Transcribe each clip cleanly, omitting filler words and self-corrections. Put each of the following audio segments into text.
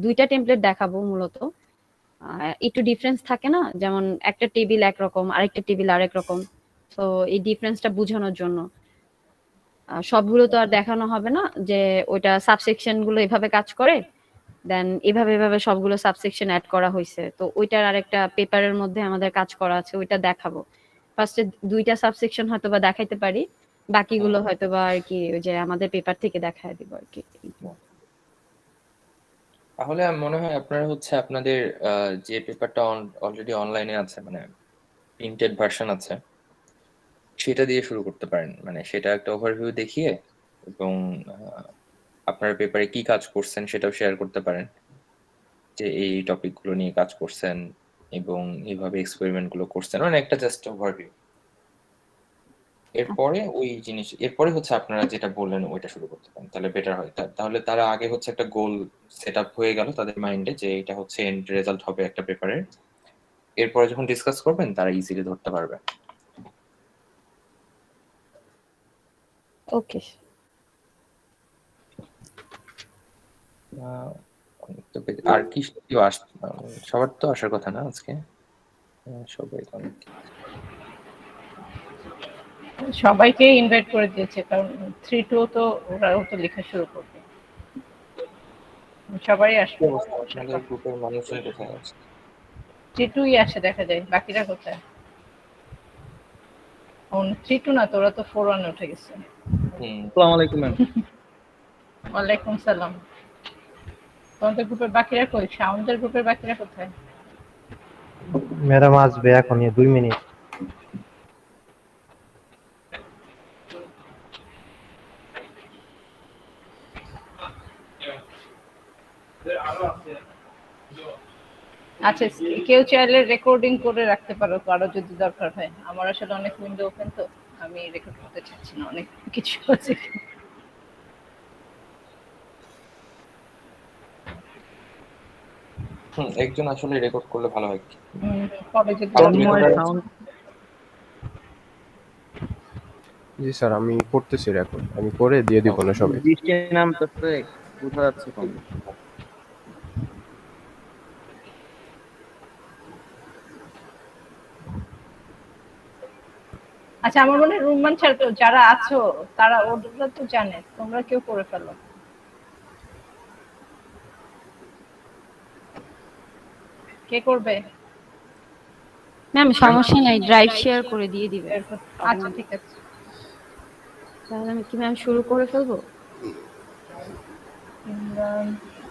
দুইটা টেমপ্লেট দেখাবো মূলত। একটু ডিফারেন্স থাকে না, যেমন একটা টেবিল একরকম আরেকটা টেবিল আরেক রকম। তো এই ডিফারেন্সটা বোঝানোর জন্য সবগুলো তো আর দেখানো হবে না যে ওইটা সাবসেকশন গুলো এভাবে কাজ করে, দেন এভাবে এভাবে সবগুলো সাবসেকশন অ্যাড করা হয়েছে। তো ওইটার আরেকটা পেপারের মধ্যে আমাদের কাজ করা আছে, ওইটা দেখাবো। ফার্স্টে দুইটা সাবসেকশন হয়তো বা দেখাইতে পারি, বাকিগুলো হয়তো বা আর কি ওই যে আমাদের পেপার থেকে দেখায় দিব আর কি। তাহলে মনে হয় আপনারা হচ্ছে আপনাদের যে পেপারটা অলরেডি অনলাইনে আছে, মানে প্রিন্টেড ভার্সন আছে, সেটা দিয়ে শুরু করতে পারেন। মানে সেটা একটা ওভারভিউ দেখিয়ে এবং আপনার পেপারে কি কাজ করছেন সেটাও শেয়ার করতে পারেন, যে এই টপিকগুলো নিয়ে কাজ করছেন এবং এইভাবে এক্সপেরিমেন্ট গুলো করছেন, মানে একটা জাস্ট ওভারভিউ। এরপরে হচ্ছে আপনারা যেটা বললেন ওইটা শুরু করতে পারেন, তাহলে বেটার হয়। তাহলে তারা আগে হচ্ছে একটা গোল সেট আপ হয়ে গেল তাদের মাইন্ডে, যে এটা হচ্ছে এন্ড রেজাল্ট হবে একটা পেপারের। এরপরে যখন ডিসকাস করবেন তারা ইজিলি ধরতে পারবে। ওকে। আর কি কেউ সবার তো আসার কথা না আজকে? সবাই সবাইকে ইনভাইট করে দিয়েছে, কারণ 3-2 তো ওরাও তো লেখা শুরু করবে, সবাই আসবে। আপনাদের গ্রুপের মানুষজন কোথায় আছে? 3-2ই আসে দেখা যায়, বাকিরা কোথায়? 3-2 না, তোরা তো 4-1 উঠে গেছে। আসসালামু আলাইকুম ম্যাম। ওয়ালাইকুম সালাম। তোমাদের গ্রুপের বাকিরা কই? আমাদের গ্রুপের বাকিরা কোথায়? ম্যাডাম আসবে এখনই 2 মিনিট। আচ্ছা, কেউ চাইলে রেকর্ডিং করে রাখতে পারো কারো যদি দরকার হয়। আমার আসলে অনেক উইন্ডো ওপেন, তো আমি রেকর্ড করতে চাচ্ছি না, অনেক কিছু আছে। একজন আসলে রেকর্ড করলে ভালো হয়। পরে যদি জি স্যার, আমি করতেছি রেকর্ড, আমি করে দিয়ে দিব না সবাই। বৃষ্টির নাম তো বোঝা যাচ্ছে কম। আচ্ছা, আমার মনে হয় রুম্মান ছাড়া যারা আছো তারা ওরা তো জানে, তোমরা কেউ করে ফেলো। কে করবে? ম্যাম সমস্যা নাই, ড্রাইভ শেয়ার করে দিয়ে দিবে। আচ্ছা ঠিক আছে, তাহলে আমি কি ম্যাম শুরু করে ফেলবো?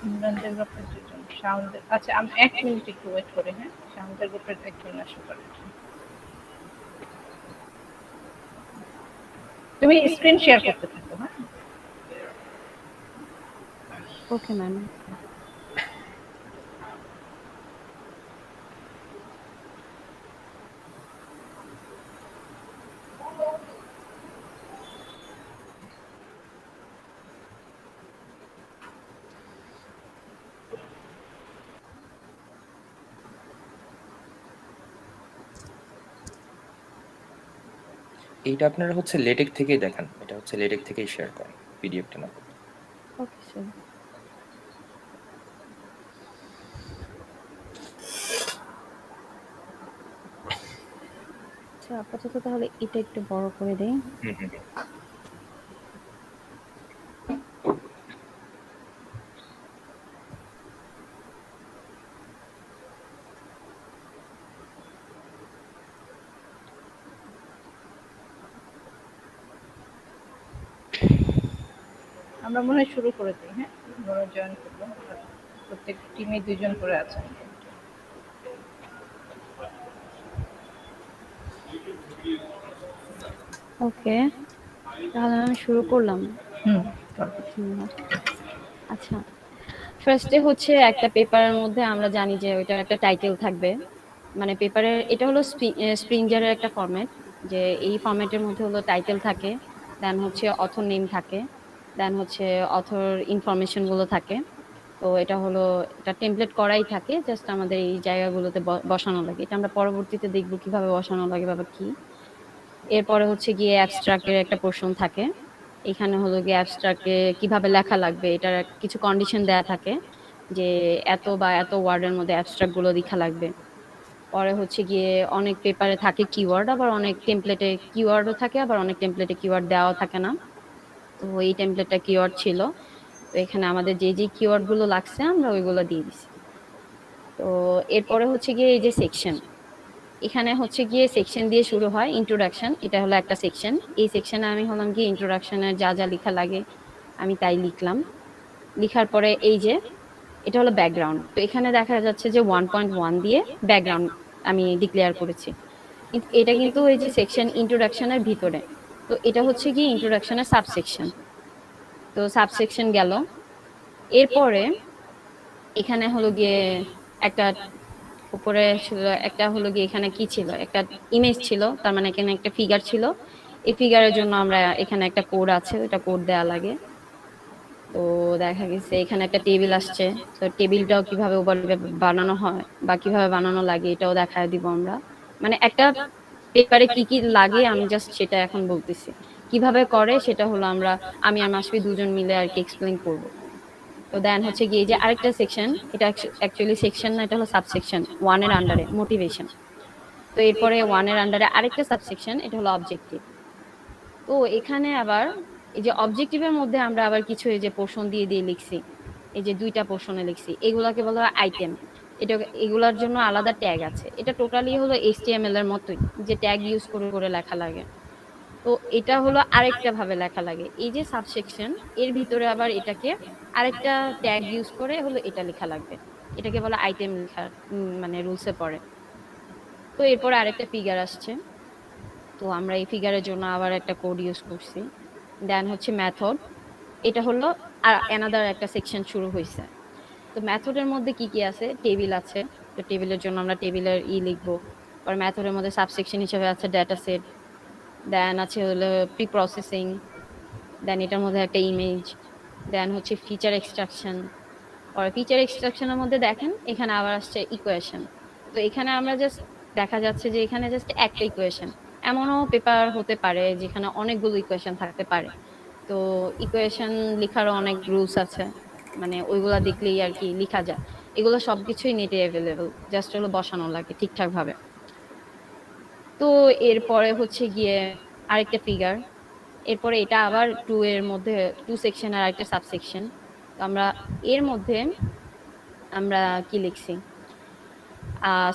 ইমরানদের গ্রুপের দুজন, শাওনদের। আচ্ছা আমি 1 মিনিট একটু ওয়েট করি। হ্যাঁ, শাওনদের গ্রুপের একজন আসতে পারে। তুমি স্ক্রিন শেয়ার করতে থাকো। হ্যাঁ, ওকে ম্যাম। এইটা আপনারা হচ্ছে লেটেক থেকেই দেখান, এটা হচ্ছে লেটেক থেকেই শেয়ার করেন, পিডিএফটা না। Okay sir. আচ্ছা আপাতত তাহলে এটা একটু বড় করে দেই। আমরা মনে হয় শুরু করে দিই। হ্যাঁ, আমরা জয়েন করবো, প্রত্যেক টিমে 2 জন করে আছে। ওকে, তাহলে আমি শুরু করলাম। আচ্ছা, ফার্স্টে হচ্ছে একটা পেপারের মধ্যে আমরা জানি যে ওইটার একটা টাইটেল থাকবে। মানে পেপারের এটা হলো স্প্রিঞ্জারের একটা ফরম্যাট, যে এই ফরম্যাটের মধ্যে হলো টাইটেল থাকে, দেন হচ্ছে অথর নেম থাকে, দেন হচ্ছে অথর ইনফরমেশন গুলো থাকে। তো এটা হলো এটা টেমপ্লেট করাই থাকে, জাস্ট আমাদের এই জায়গাগুলোতে বসানো লাগে। এটা আমরা পরবর্তীতে দেখবো কিভাবে বসানো লাগে বা কি। এরপরে হচ্ছে গিয়ে অ্যাবস্ট্রাক্টের একটা পোরশন থাকে। এখানে হলো গিয়ে অ্যাবস্ট্রাক্টে কিভাবে লেখা লাগবে এটার কিছু কন্ডিশন দেয়া থাকে। যে এত বা এত ওয়ার্ডের মধ্যে অ্যাবস্ট্রাক্ট গুলো লেখা লাগবে। পরে হচ্ছে গিয়ে অনেক পেপারে থাকে কিওয়ার্ড, আবার অনেক টেমপ্লেটে কিওয়ার্ডও থাকে, আবার অনেক টেমপ্লেটে কিওয়ার্ড দেওয়া থাকে না। তো এই টেমপ্লেটটা কিওয়ার্ড ছিল, তো এখানে আমাদের যে যে কিওয়ার্ড গুলো লাগছে আমরা ওইগুলো দিয়ে দিছি। তো এরপরে হচ্ছে গিয়ে এই যে সেকশন, এখানে হচ্ছে গিয়ে সেকশন দিয়ে শুরু হয়। ইন্ট্রোডাকশন, এটা হলো একটা সেকশন। এই সেকশনে আমি হলাম গিয়ে ইন্ট্রোডাকশনের যা যা লেখা লাগে আমি তাই লিখলাম। লিখার পরে এই যে এটা হলো ব্যাকগ্রাউন্ড, তো এখানে দেখা যাচ্ছে যে 1.1 দিয়ে ব্যাকগ্রাউন্ড আমি ডিক্লেয়ার করেছি। এটা কিন্তু এই যে সেকশন ইন্ট্রোডাকশনের ভিতরে, তো এটা হচ্ছে গিয়ে ইন্ট্রোডাকশনের সাবসেকশন। তো সাবসেকশন গেল। এরপরে এখানে হলো গিয়ে একটা উপরে ছিল একটা হলো গিয়ে, এখানে কি ছিল, একটা ইমেজ ছিল, তার মানে এখানে একটা ফিগার ছিল। এই ফিগারের জন্য আমরা এখানে একটা কোড আছে, ওটা কোড দেওয়া লাগে। তো দেখা গেছে এখানে একটা টেবিল আসছে, তো টেবিলটাও কিভাবে বানানো হয় বা কিভাবে বানানো লাগে এটাও দেখায় দিব আমরা। মানে একটা পেপারে কি কি লাগে আমি জাস্ট সেটা এখন বলতেছি, কিভাবে করে সেটা হলো আমি আর মাসফি দুজন মিলে আর কি এক্সপ্লেইন করবো। তো দেন হচ্ছে গিয়ে যে আরেকটা সেকশন, এটা অ্যাকচুয়ালি সেকশন না, এটা হলো সাবসেকশন 1 এর আন্ডারে মোটিভেশন। তো এরপরে 1 এর আন্ডারে আরেকটা সাবসেকশন, এটা হলো অবজেক্টিভ। তো এখানে আবার এই যে অবজেক্টিভের মধ্যে আমরা আবার কিছু এই যে পোর্শন দিয়ে দিয়ে লিখছি, এই যে 2টা পোর্শনে লিখছি, এগুলাকে বলা হয় আইটেম। এগুলার জন্য আলাদা ট্যাগ আছে। এটা টোটালি হলো HTML এর মতোই, যে ট্যাগ ইউজ করে করে লেখা লাগে। তো এটা হলো আরেকটা ভাবে লেখা লাগে। এই যে সাবসেকশন, এর ভিতরে আবার এটাকে আরেকটা ট্যাগ ইউজ করে হলো এটা লেখা লাগবে। এটাকে বলা আইটেম লেখার মানে রুলসে পড়ে। তো এরপর আরেকটা ফিগার আসছে, তো আমরা এই ফিগারের জন্য আবার একটা কোড ইউজ করছি। দেন হচ্ছে মেথড, এটা হলো আর অ্যানাদার একটা সেকশন শুরু হয়েছে। তো মেথডের মধ্যে কি কি আছে, টেবিল আছে, তো টেবিলের জন্য আমরা টেবিলের লিখবো। আর মেথডের মধ্যে সাবসেকশন হিসেবে আছে ডেটা সেট, দেন আছে হলো প্রি প্রসেসিং, দেন এটার মধ্যে একটা ইমেজ, দেন হচ্ছে ফিচার এক্সট্রাকশন। আর ফিচার এক্সট্রাকশনের মধ্যে দেখেন এখানে আবার আসছে ইকুয়েশন। তো এখানে আমরা জাস্ট দেখা যাচ্ছে যে এখানে জাস্ট একটা ইকুয়েশন। এমনও পেপার হতে পারে যেখানে অনেকগুলো ইকুয়েশন থাকতে পারে, তো ইকুয়েশন লেখারও অনেক রুলস আছে, মানে ওইগুলা দেখলেই আর কি লেখা যায়। এগুলো সবকিছুই নেটে অ্যাভেলেবল, জাস্ট হলো বসানো লাগে ঠিকঠাক ভাবে। তো এরপরে হচ্ছে গিয়ে আরেকটা ফিগার, এরপরে এটা আবার 2 এর মধ্যে 2 সেকশনের আরেকটা সাবসেকশন। তো আমরা এর মধ্যে আমরা কি লিখছি,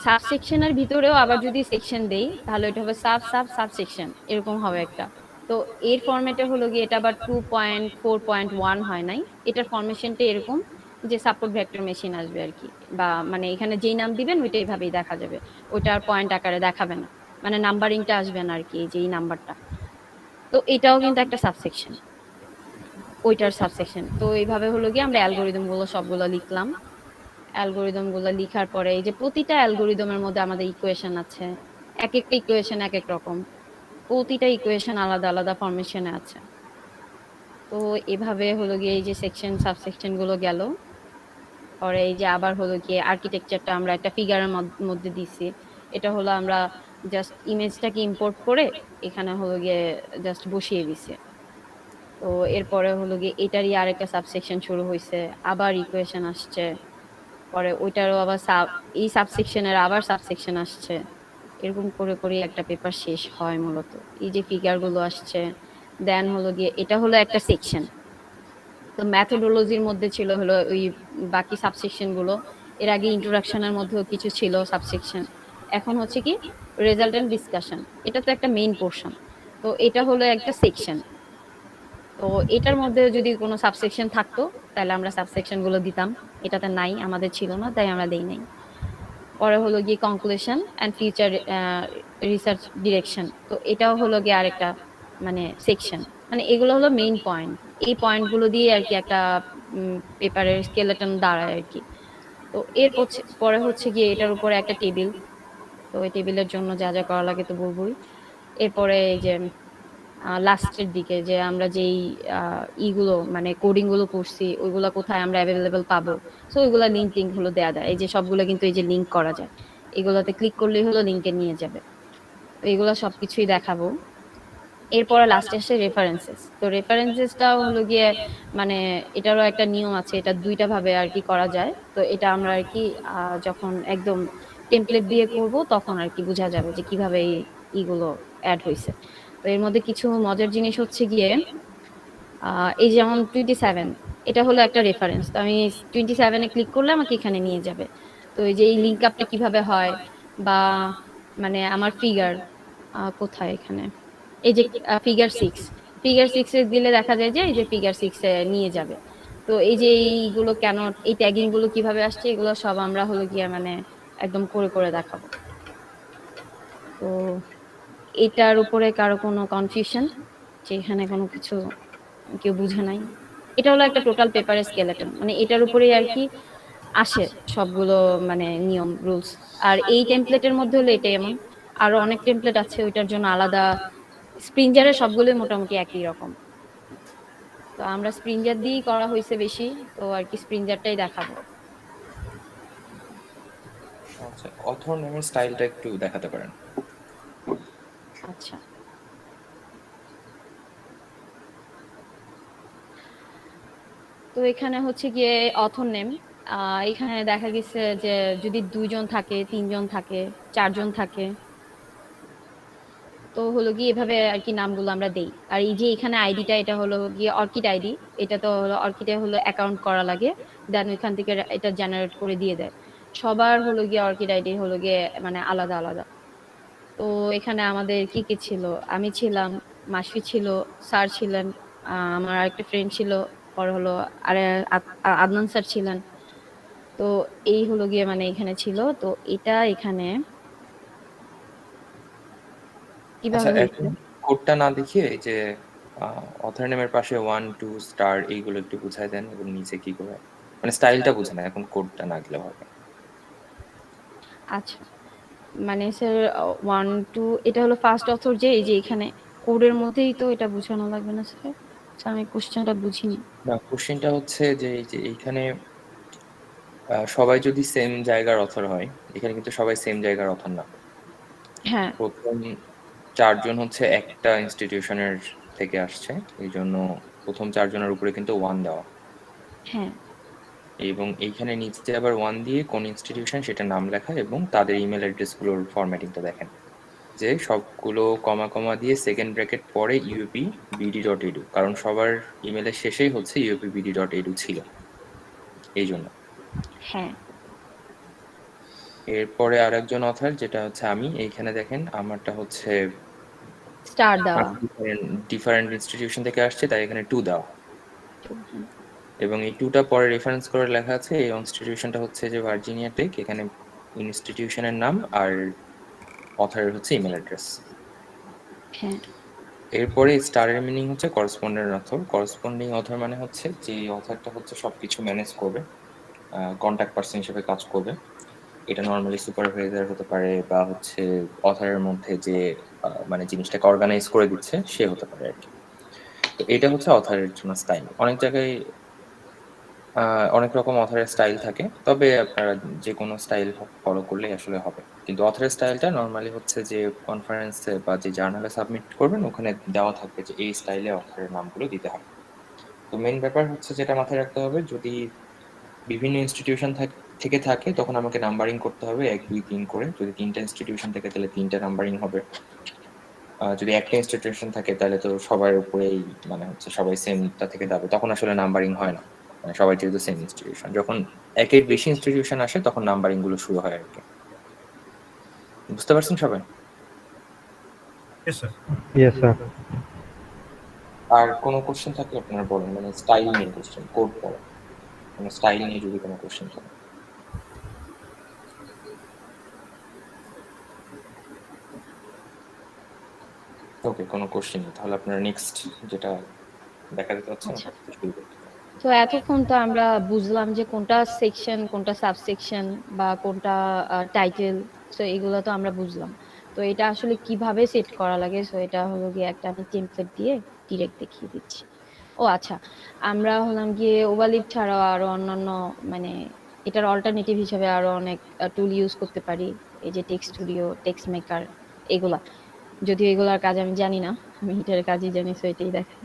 সাবসেকশনের ভিতরেও আবার যদি সেকশন দেই তাহলে এটা হবে সাব সাব সাবসেকশন, এরকম হবে একটা। তো এর ফরম্যাটে হলো গিয়ে এটা আবার 2.4.1 হয় নাই, এটার ফরমেশনটা এরকম যে সাপোর্ট ভেক্টর মেশিন আসবে আর কি, বা মানে এখানে যেই নাম দিবেন ওইটা এইভাবেই দেখা যাবে, ওইটা আর পয়েন্ট আকারে দেখাবে না, মানে নাম্বারিংটা আসবে না আর কি, এই যে এই নাম্বারটা। তো এটাও কিন্তু একটা সাবসেকশন, ওইটার সাবসেকশন। তো এইভাবে হলো গিয়ে আমরা অ্যালগোরিদম গুলো সবগুলো লিখলাম। অ্যালগোরিদম গুলো লিখার পরে এই যে প্রতিটা অ্যালগোরিদমের মধ্যে আমাদের ইকুয়েশন আছে, এক একটা ইকুয়েশন এক এক রকম, প্রতিটা ইকুয়েশন আলাদা আলাদা ফরমেশনে আছে। তো এভাবে হলো গিয়ে এই যে সেকশন সাবসেকশন গুলো গেল। পরে এই যে আবার হলো গিয়ে আর্কিটেকচারটা আমরা একটা ফিগারের মধ্যে দিছি, এটা হলো আমরা জাস্ট ইমেজটাকে ইম্পোর্ট করে এখানে হলো গিয়ে জাস্ট বসিয়ে দিছি। তো এরপরে হলো গিয়ে এটারই আরেকটা সাবসেকশন শুরু হয়েছে, আবার ইকুয়েশন আসছে, পরে ওইটারও আবার এই সাবসেকশনের আবার সাবসেকশন আসছে, এরকম করে করে একটা পেপার শেষ হয় মূলত। এই যে ফিগার গুলো আসছে, দেন হলো গিয়ে এটা হলো একটা সেকশন। তো ম্যাথোডোলজির মধ্যে ছিল হলো ওই বাকি সাবসেকশন গুলো, এর আগে ইন্ট্রোডাকশনের মধ্যেও কিছু ছিল সাবসেকশন। এখন হচ্ছে কি রেজাল্টেন্ট ডিসকাশন, এটা তো একটা মেইন পোর্শন, তো এটা হলো একটা সেকশন। তো এটার মধ্যে যদি কোনো সাবসেকশন থাকতো তাহলে আমরা সাবসেকশন গুলো দিতাম, এটাতে নাই, আমাদের ছিল না তাই আমরা দেই নাই। পরে হলো গিয়ে conclusion and future research direction, তো এটাও হলো গিয়ে আরেকটা মানে সেকশন। মানে এগুলো হলো মেইন পয়েন্ট, এই পয়েন্টগুলো দিয়ে আর কি একটা পেপারের স্কেলেটন দাঁড়ায় আর কি। তো এর পরে হচ্ছে গিয়ে এটার উপরে একটা টেবিল, তো এই টেবিলের জন্য যা যা করা লাগে তো বলবোই। এরপরে এই যে লাস্টের দিকে যে আমরা যেই ইগুলো মানে কোডিং গুলো করছি ওইগুলো কোথায় আমরা অ্যাভেলেবল পাবো, সো ওইগুলা লিঙ্ক হলো দেয়া যায়। এই যে সবগুলো কিন্তু এই যে লিঙ্ক করা যায়, এগুলোতে ক্লিক করলেই হলো লিঙ্কে নিয়ে যাবে। তো এগুলো সবকিছুই দেখাবো। এরপরে লাস্টে আসে রেফারেন্সেস। তো রেফারেন্সেসটাও হলো গিয়ে মানে এটারও একটা নিয়ম আছে, এটা দুইটা ভাবে আর কি করা যায়। তো এটা আমরা আর কি যখন একদম টেমপ্লেট দিয়ে করব তখন আর কি বোঝা যাবে যে কিভাবে এইগুলো অ্যাড হয়েছে। তো এর মধ্যে কিছু মজার জিনিস হচ্ছে গিয়ে এই যেমন 27 এটা হলো একটা রেফারেন্স। তো আমি 27 এ ক্লিক করলে আমাকে এখানে নিয়ে যাবে। তো এই যে এই লিঙ্ক আপটা কিভাবে হয় বা মানে আমার ফিগার কোথায় এখানে এই যে ফিগার 6 এ দিলে দেখা যায় যে এই যে ফিগার 6 এ নিয়ে যাবে। তো এই যে এইগুলো কেন এই ট্যাগিং গুলো কিভাবে আসছে এগুলো সব আমরা হলো গিয়ে মানে একদম করে করে দেখাবো। তো এটার উপরে কারো কোনো কনফিউশন যে এখানে কোনো কিছু কেউ বুঝে নাই? এটা হলো একটা টোটাল পেপারের স্কেলেটন, মানে এটার উপরেই আর কি আসে সবগুলো মানে নিয়ম রুলস। আর এই টেমপ্লেটের মধ্যে হলো এটা এমন, আরো অনেক টেমপ্লেট আছে ওইটার জন্য আলাদা। স্প্রিঞ্জারের সবগুলোই মোটামুটি একই রকম। তো আমরা স্প্রিঞ্জার দিয়েই করা হয়েছে বেশি, তো আর কি স্প্রিঞ্জারটাই দেখাবো। আচ্ছা, অথর নেমের স্টাইলটা একটু দেখাতে পারেন? আচ্ছা, তো এখানে হচ্ছে গিয়ে অথর নেম। এখানে দেখা গেছে যে যদি 2 জন থাকে, 3 জন থাকে, 4 জন থাকে, তো হলো গিয়ে এভাবে আর কি নামগুলো আমরা দেই। আর এই যে এখানে আইডিটা এটা হলো গিয়ে অর্কিড আইডি, এটা তো হলো অর্কিডে হলো অ্যাকাউন্ট করা লাগে, দেন ওইখান থেকে এটা জেনারেট করে দিয়ে দেয়। সবার হলো গিয়ে অর্কিড আইডি হলো গিয়ে মানে আলাদা আলাদা। তো এখানে আমাদের কি কি ছিল, আমি ছিলাম, মাসফি ছিল, স্যার ছিলেন, আমার আরেকটা ফ্রেন্ড ছিল, পর হলো আরে আদনান স্যার ছিলেন। তো এই হলো গিয়ে মানে এখানে ছিল। তো এটা এখানে আচ্ছা, কিভাবে হয়েছে? এখন কোডটা না দেখিয়ে এই যে অথর নেমের পাশে 1 2 স্টার এইগুলো একটু বুঝাই দেন এবং নিচে কি করে মানে স্টাইলটা বুঝে না, এখন কোডটা না দিলে হবে। আচ্ছা, মানে স্যার 1 2 এটা হলো ফার্স্ট অথর, যে এই যে এখানে কোডের মধ্যেই তো এটা বোঝানো লাগবে না স্যার? স্যার আমি কোশ্চেনটা বুঝিনি। না, কোশ্চেনটা হচ্ছে যে এই যে এইখানে সবাই যদি সেম জায়গার অথর হয়, এখানে কিন্তু সবাই সেম জায়গার অথর না। হ্যাঁ প্রথম 4 জন হচ্ছে একটা ইনস্টিটিউশনের থেকে আসছে, এই জন্য প্রথম 4 জনের উপরে কিন্তু 1 দেওয়া, হ্যাঁ এবং এইখানে নিচে আবার 1 দিয়ে কোন ইনস্টিটিউশন সেটা নাম লেখা এবং তাদের ইমেল অ্যাড্রেসগুলোর ফরম্যাটিংটা দেখেন যে সবগুলো কমা কমা দিয়ে সেকেন্ড ব্র্যাকেট পরে ইউপি বিডি ডট এডু, কারণ সবার ইমেলের শেষেই হচ্ছে ইউপি বিডি ডট এডু ছিল এই জন্য। হ্যাঁ এরপরে আরেকজন অথার যেটা হচ্ছে আমি, এইখানে দেখেন আমারটা হচ্ছে স্টার দেওয়া। ডিফারেন্ট ইনস্টিটিউশন থেকে আসছে, তাই এখানে 2 দেওয়া, এবং এই 2টা পরে রেফারেন্স করে লেখা আছে এই ইনস্টিটিউশনটা হচ্ছে যে ভার্জিনিয়া টেক, এখানে ইনস্টিটিউশনের নাম আর অথারের হচ্ছে ইমেল অ্যাড্রেস। হ্যাঁ এরপরে স্টারের মিনিং হচ্ছে করসপন্ডেন্ট অথর। করসপন্ডিং অথর মানে হচ্ছে যে অথরটা হচ্ছে সবকিছু ম্যানেজ করবে, কন্ট্যাক্ট পার্সন হিসেবে কাজ করবে। এটা নর্মালি সুপারভাইজার হতে পারে বা হচ্ছে অথরের মধ্যে যে মানে জিনিসটাকে অর্গানাইজ করে দিচ্ছে সে হতে পারে আর কি। তো এটা হচ্ছে অথরের জন্য স্টাইল। অনেক জায়গায় অনেক রকম অথরের স্টাইল থাকে, তবে আপনারা যে কোনো স্টাইল ফলো করলেই আসলে হবে। কিন্তু অথরের স্টাইলটা নর্মালি হচ্ছে যে কনফারেন্সে বা যে জার্নালে সাবমিট করবেন ওখানে দেওয়া থাকবে যে এই স্টাইলে অথরের নামগুলো দিতে হবে। তো মেইন ব্যাপার হচ্ছে যেটা মাথায় রাখতে হবে, যদি বিভিন্ন ইনস্টিটিউশন থেকে থাকে তখন আমাকে নাম্বারিং করতে হবে 1 2 3 করে। যদি 3টা ইনস্টিটিউশন থাকে তাহলে 3টা নাম্বারিং হবে। যদি একটা ইনস্টিটিউশন থাকে তাহলে তো সবার উপরেই মানে হচ্ছে সবাই সেমটা থেকে যাবে, তখন আসলে নাম্বারিং হয় না। মানে সবাই যেহেতু সেম ইনস্টিটিউশন, যখন একের বেশি ইনস্টিটিউশন আসে তখন নাম্বারিং গুলো শুরু হয় আর কি। বুঝতে পারছেন সবাই? Yes sir. আর কোনো কোশ্চেন থাকলে আপনারা বলেন, মানে স্টাইল নিয়ে কোশ্চেন, কোড পড়া মানে স্টাইল নিয়ে যদি কোনো কোশ্চেন থাকে। ওকে, কোনো কোশ্চেন নেই, তাহলে আপনারা নেক্সট যেটা দেখাতে চাচ্ছেন আচ্ছা, ওটা শুরু করতে পারেন। তো এতক্ষণ তো আমরা বুঝলাম যে কোনটা সেকশন, কোনটা সাবসেকশন বা কোনটা টাইটেল। সো এগুলো তো আমরা বুঝলাম। তো এটা আসলে কিভাবে সেট করা লাগে, সো এটা হলো গিয়ে একটা আমি টেমপ্লেট দিয়ে ডিরেক্ট দেখিয়ে দিচ্ছি। ও আচ্ছা, আমরা হলাম গিয়ে ওভারলিপ ছাড়াও আরো অন্যান্য মানে এটার অল্টারনেটিভ হিসেবে আরো অনেক টুল ইউজ করতে পারি। এই যে টেক্সট স্টুডিও, টেক্সট মেকার, এগুলা। যদিও এগুলার কাজ আমি জানি না, আমি হিটারের কাজই জানি, সো এটাই দেখাই।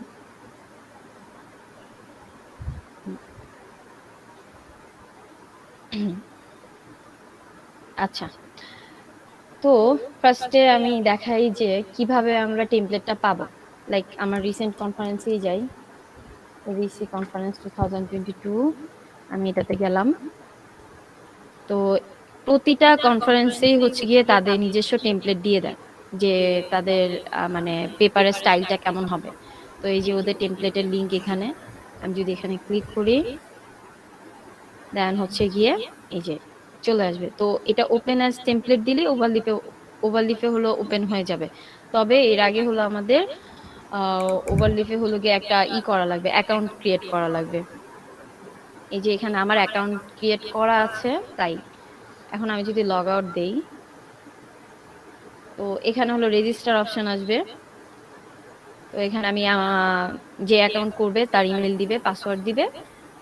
আচ্ছা, তো ফার্স্টে আমি দেখাই যে কিভাবে আমরা টেমপ্লেটটা পাবো। লাইক আমার রিসেন্ট কনফারেন্সেই যাই, রিসি কনফারেন্স 2022, আমি এটাতে গেলাম। তো প্রতিটা কনফারেন্সেই হচ্ছে গিয়ে তাদের নিজস্ব টেমপ্লেট দিয়ে দেয় যে তাদের মানে পেপারের স্টাইলটা কেমন হবে। তো এই যে ওদের টেমপ্লেটের লিংক এখানে, আমি যদি এখানে ক্লিক করি দেন হচ্ছে গিয়ে এই যে চলে আসবে। তো এটা ওপেন অ্যাজ টেমপ্লেট দিলে ওভারলিপে হলো ওপেন হয়ে যাবে। তবে এর আগে হলো আমাদের ওভারলিপে হলো গিয়ে একটা করা লাগবে, অ্যাকাউন্ট ক্রিয়েট করা লাগবে। এই যে এখানে আমার অ্যাকাউন্ট ক্রিয়েট করা আছে, তাই এখন আমি যদি লগ আউট দেই তো এখানে হলো রেজিস্টার অপশন আসবে। তো এখানে আমি যে অ্যাকাউন্ট করবে তার ইমেল দিবে, পাসওয়ার্ড দিবে,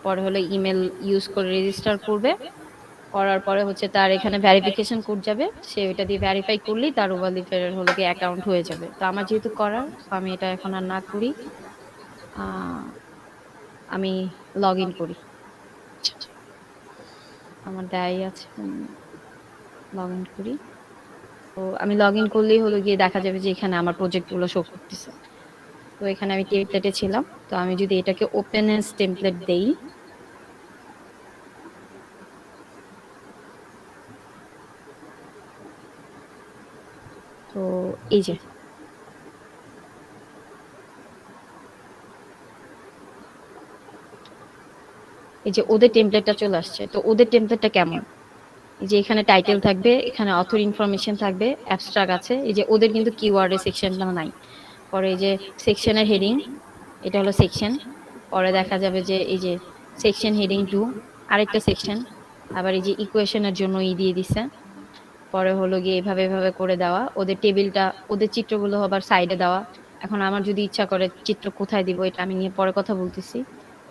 পরে হলো ইমেল ইউজ করে রেজিস্টার করবে। করার পরে হচ্ছে তার এখানে ভেরিফিকেশন কোড যাবে, সে ওইটা দিয়ে ভেরিফাই করলেই তার ওভারলিপের হলো গিয়ে অ্যাকাউন্ট হয়ে যাবে। তো আমার যেহেতু করার, তো আমি এটা এখন আর না করি, আমি লগ ইন করি। আমার দেয়াই আছে, লগ ইন করি। তো আমি লগ ইন করলেই হলো গিয়ে দেখা যাবে যে এখানে আমার প্রজেক্টগুলো শো করতেছে। তো এখানে আমি টেমপ্লেটে ছিলাম, তো আমি যদি এটাকে ওপেন এজ টেমপ্লেট দেই, তো এই যে ওদের টেমপ্লেটটা চলে আসছে। তো ওদের টেমপ্লেটটা কেমন, এই যে এখানে টাইটেল থাকবে, এখানে অথর ইনফরমেশন থাকবে, অ্যাবস্ট্রাক্ট আছে। এই যে ওদের কিন্তু কিওয়ার্ডের সেকশনটা নাই। পরে এই যে সেকশনের হেডিং, এটা হলো সেকশন। পরে দেখা যাবে যে এই যে সেকশন হেডিং 2 আরেকটা সেকশন। আবার এই যে ইকুয়েশনের জন্য দিয়ে দিছে। পরে হলো গিয়ে এভাবে এভাবে করে দেওয়া, ওদের টেবিলটা, ওদের চিত্রগুলো আবার সাইডে দেওয়া। এখন আমার যদি ইচ্ছা করে চিত্র কোথায় দিব এটা আমি নিয়ে পরে কথা বলতেছি।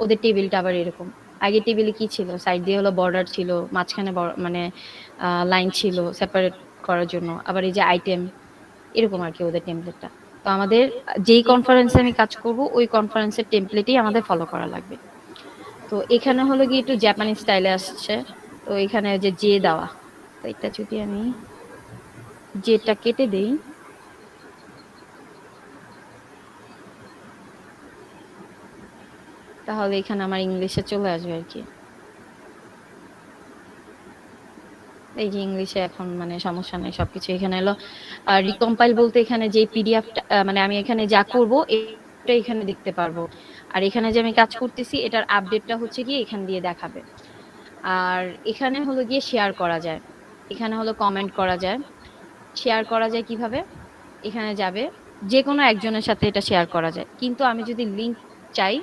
ওদের টেবিলটা আবার এরকম, আগে টেবিলে কি ছিল, সাইড দিয়ে হলো বর্ডার ছিল, মাঝখানে মানে লাইন ছিল সেপারেট করার জন্য, আবার এই যে আইটেম, এরকম আর কি ওদের টেমপ্লেটটা। তো আমাদের যেই কনফারেন্সে আমি কাজ করব ওই কনফারেন্সের টেমপ্লেটই আমাদের ফলো করা লাগবে। তো এখানে হলো গিয়ে একটু জাপানি স্টাইলে আসছে। তো এখানে যে দেওয়া, তো এটা যদি আমি যেটা কেটে দেই, তাহলে এখানে আমার ইংলিশে চলে আসবে আর কি। এই যে ইংলিশে এখন মানে সমস্যা নেই, সবকিছু এখানে এলো। আর রিকম্পাইল বলতে এখানে যে পিডিএফটা মানে আমি এখানে যা করব এটা এখানে দেখতে পারবো। আর এখানে যে আমি কাজ করতেছি এটার আপডেটটা হচ্ছে গিয়ে এখান দিয়ে দেখাবে। আর এখানে হলো গিয়ে শেয়ার করা যায়, এখানে হলো কমেন্ট করা যায়। শেয়ার করা যায় কিভাবে, এখানে যাবে, যে কোনো একজনের সাথে এটা শেয়ার করা যায়। কিন্তু আমি যদি লিংক চাই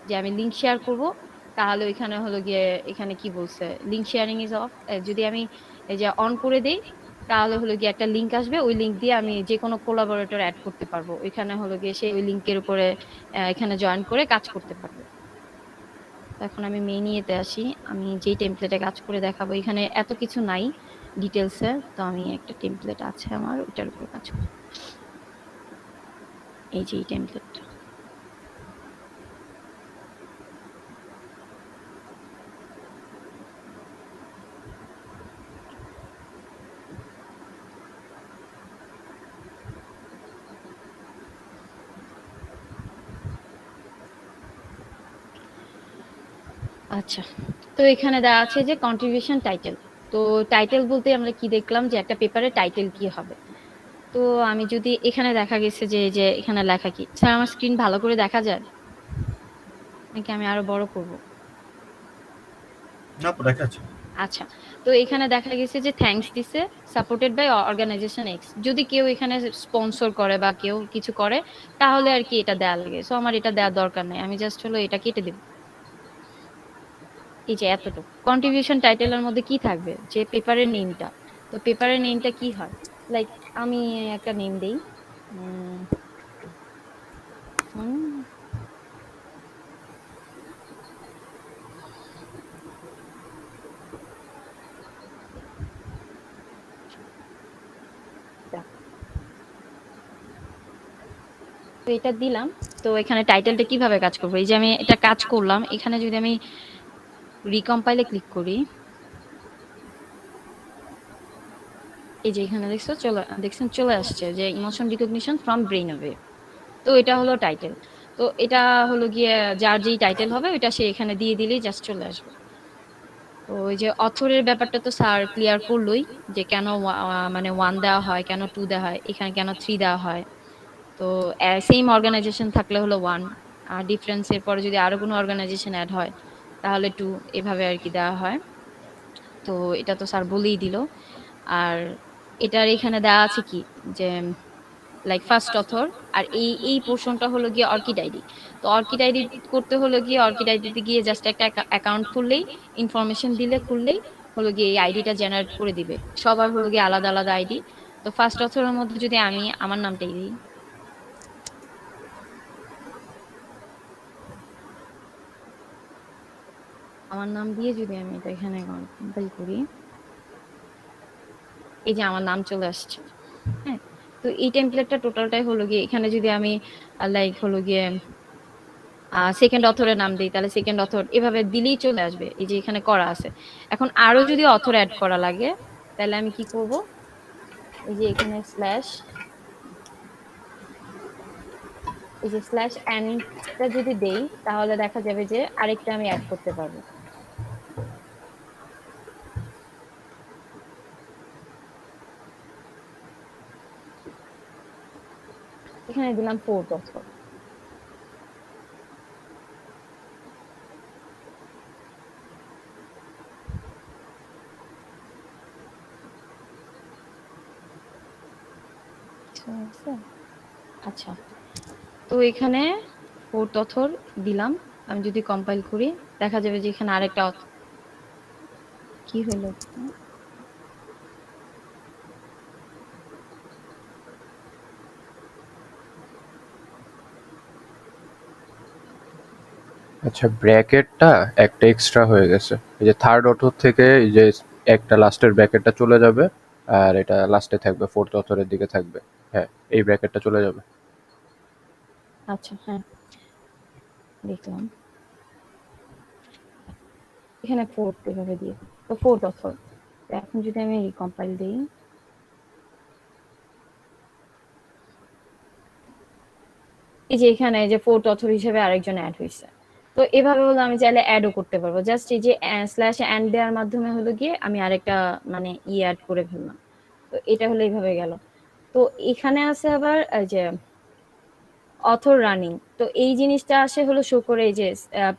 যে আমি লিংক শেয়ার করব, তাহলে ওইখানে হলো গিয়ে এখানে কি বলছে, লিংক শেয়ারিং ইজ অফ। যদি আমি এই যে অন করে দেই তাহলে হলো গিয়ে একটা লিংক আসবে, ওই লিংক দিয়ে আমি যে কোনো কোলাবোরেটর অ্যাড করতে পারবো। ওইখানে হলো গিয়ে সে ওই লিংকের উপরে এখানে জয়েন করে কাজ করতে পারবে। এখন আমি মেইন ইয়েতে আসি, আমি যেই টেমপ্লেটে কাজ করে দেখাবো, এখানে এত কিছু নাই ডিটেলসে। তো আমি একটা টেমপ্লেট আছে আমার, ওইটার উপর কাজ করি। এই যে এই টেমপ্লেটটা, আচ্ছা। তো এখানে দেওয়া আছে যে কন্ট্রিবিউশন টাইটেল। তো টাইটেল বলতে আমরা কি দেখলাম যে একটা পেপারের টাইটেল কি হবে। তো আমি যদি এখানে দেখা গেছে যে যে এখানে লেখা কি, স্যার আমার স্ক্রিন ভালো করে দেখা যায় নাকি আমি আরো বড় করব? না তো দেখাচ্ছে। আচ্ছা, তো এখানে দেখা গেছে যে থ্যাঙ্কস দিছে, সাপোর্টেড বাই অর্গানাইজেশন এক্স। যদি কেউ এখানে স্পন্সর করে বা কেউ কিছু করে তাহলে আর কি এটা দেয়া লাগে। সো আমার এটা দেওয়ার দরকার নাই, আমি জাস্ট হলো এটা কেটে দেব। এই যে এতটুকু কন্ট্রিবিউশন টাইটেলের মধ্যে কি থাকবে, যে পেপারের নেমটা। তো পেপারের নেমটা কি হয়, লাইক আমি একটা নেম দেই, তো এটা দিলাম। তো এখানে টাইটেলটা কিভাবে কাজ করবে, এই যে আমি এটা কাজ করলাম, এখানে যদি আমি রিকম্পাইলে ক্লিক করি, এই যে এখানে দেখছেন চলে আসছে যে emotion recognition from brain wave. তো এটা হলো টাইটেল। তো এটা হলো গিয়ে যার যেই টাইটেল হবে ওইটা সে এখানে দিয়ে দিলেই জাস্ট চলে আসবে। তো ওই যে অথরের ব্যাপারটা তো স্যার ক্লিয়ার করলোই, যে কেন মানে 1 দেওয়া হয়, কেন 2 দেওয়া হয়, এখানে কেন 3 দেওয়া হয়। তো সেম অর্গানাইজেশন থাকলে হলো 1, আর ডিফারেন্সের পরে যদি আরো কোনো অর্গানাইজেশন অ্যাড হয় তাহলে 2, এভাবে আর কি দেওয়া হয়। তো এটা তো স্যার বলেই দিল। আর এটার এখানে দেওয়া আছে কি যে লাইক ফার্স্ট অথর, আর এই পোর্শনটা হলো গিয়ে অর্কিড আইডি। তো অর্কিড আইডি করতে হলো গিয়ে অর্কিড আইডিতে গিয়ে জাস্ট একটা অ্যাকাউন্ট খুললেই, ইনফরমেশন দিলে খুললেই হলো গিয়ে এই আইডিটা জেনারেট করে দিবে। সবার হলো গিয়ে আলাদা আলাদা আইডি। তো ফার্স্ট অথরের মধ্যে যদি আমি আমার নামটাই দিই, আমার নাম দিয়ে যদি আমি এটা এখানে কম্পাইল করি, এই যে আমার নাম চলে আসছে। হ্যাঁ, তো এই টেমপ্লেটটা টোটালটাই হলো গিয়ে এখানে যদি আমি লাইক হলো গিয়ে সেকেন্ড অথরের নাম দিই, তাহলে সেকেন্ড অথর এভাবে দিলেই চলে আসবে, এই যে এখানে করা আছে। এখন আরো যদি অথর অ্যাড করা লাগে তাহলে আমি কি করব, এই যে এখানে স্ল্যাশ, এই যে স্ল্যাশ এনটা যদি দেই তাহলে দেখা যাবে যে আরেকটা আমি অ্যাড করতে পারবো। এখানে দিলাম ফোর্থ অথর। আচ্ছা, তো এখানে ফোর্থ অথর দিলাম। আমি যদি কম্পাইল করি দেখা যাবে যে এখানে আরেকটা কি হলো, আচ্ছা, ব্র্যাকেটটা একটা এক্সট্রা হয়ে গেছে। এই যে থার্ড অথর থেকে এই যে একটা লাস্টের ব্র্যাকেটটা চলে যাবে, আর এটা লাস্টে থাকবে, ফোর্থ অথরের দিকে থাকবে। হ্যাঁ, এই ব্র্যাকেটটা চলে যাবে। আচ্ছা হ্যাঁ দেখলাম এখানে ফোর্থ এভাবে দিয়ে, তো ফোর্থ অথর। এখন যদি আমি রিকম্পাইল দিই, এই যে এখানে যে ফোর্থ অথর হিসেবে আরেকজন অ্যাড হয়েছে। তো এভাবে হলো আমি চাইলে অ্যাডও করতে পারবো, জাস্ট এই যে স্ল্যাশ অ্যান্ড দেওয়ার মাধ্যমে হলো গিয়ে আমি আরেকটা মানে অ্যাড করে ফেললাম। তো এটা হলো এইভাবে গেল। তো এখানে আছে আবার যে অথর রানিং। তো এই জিনিসটা আসে হলো শো করে এই যে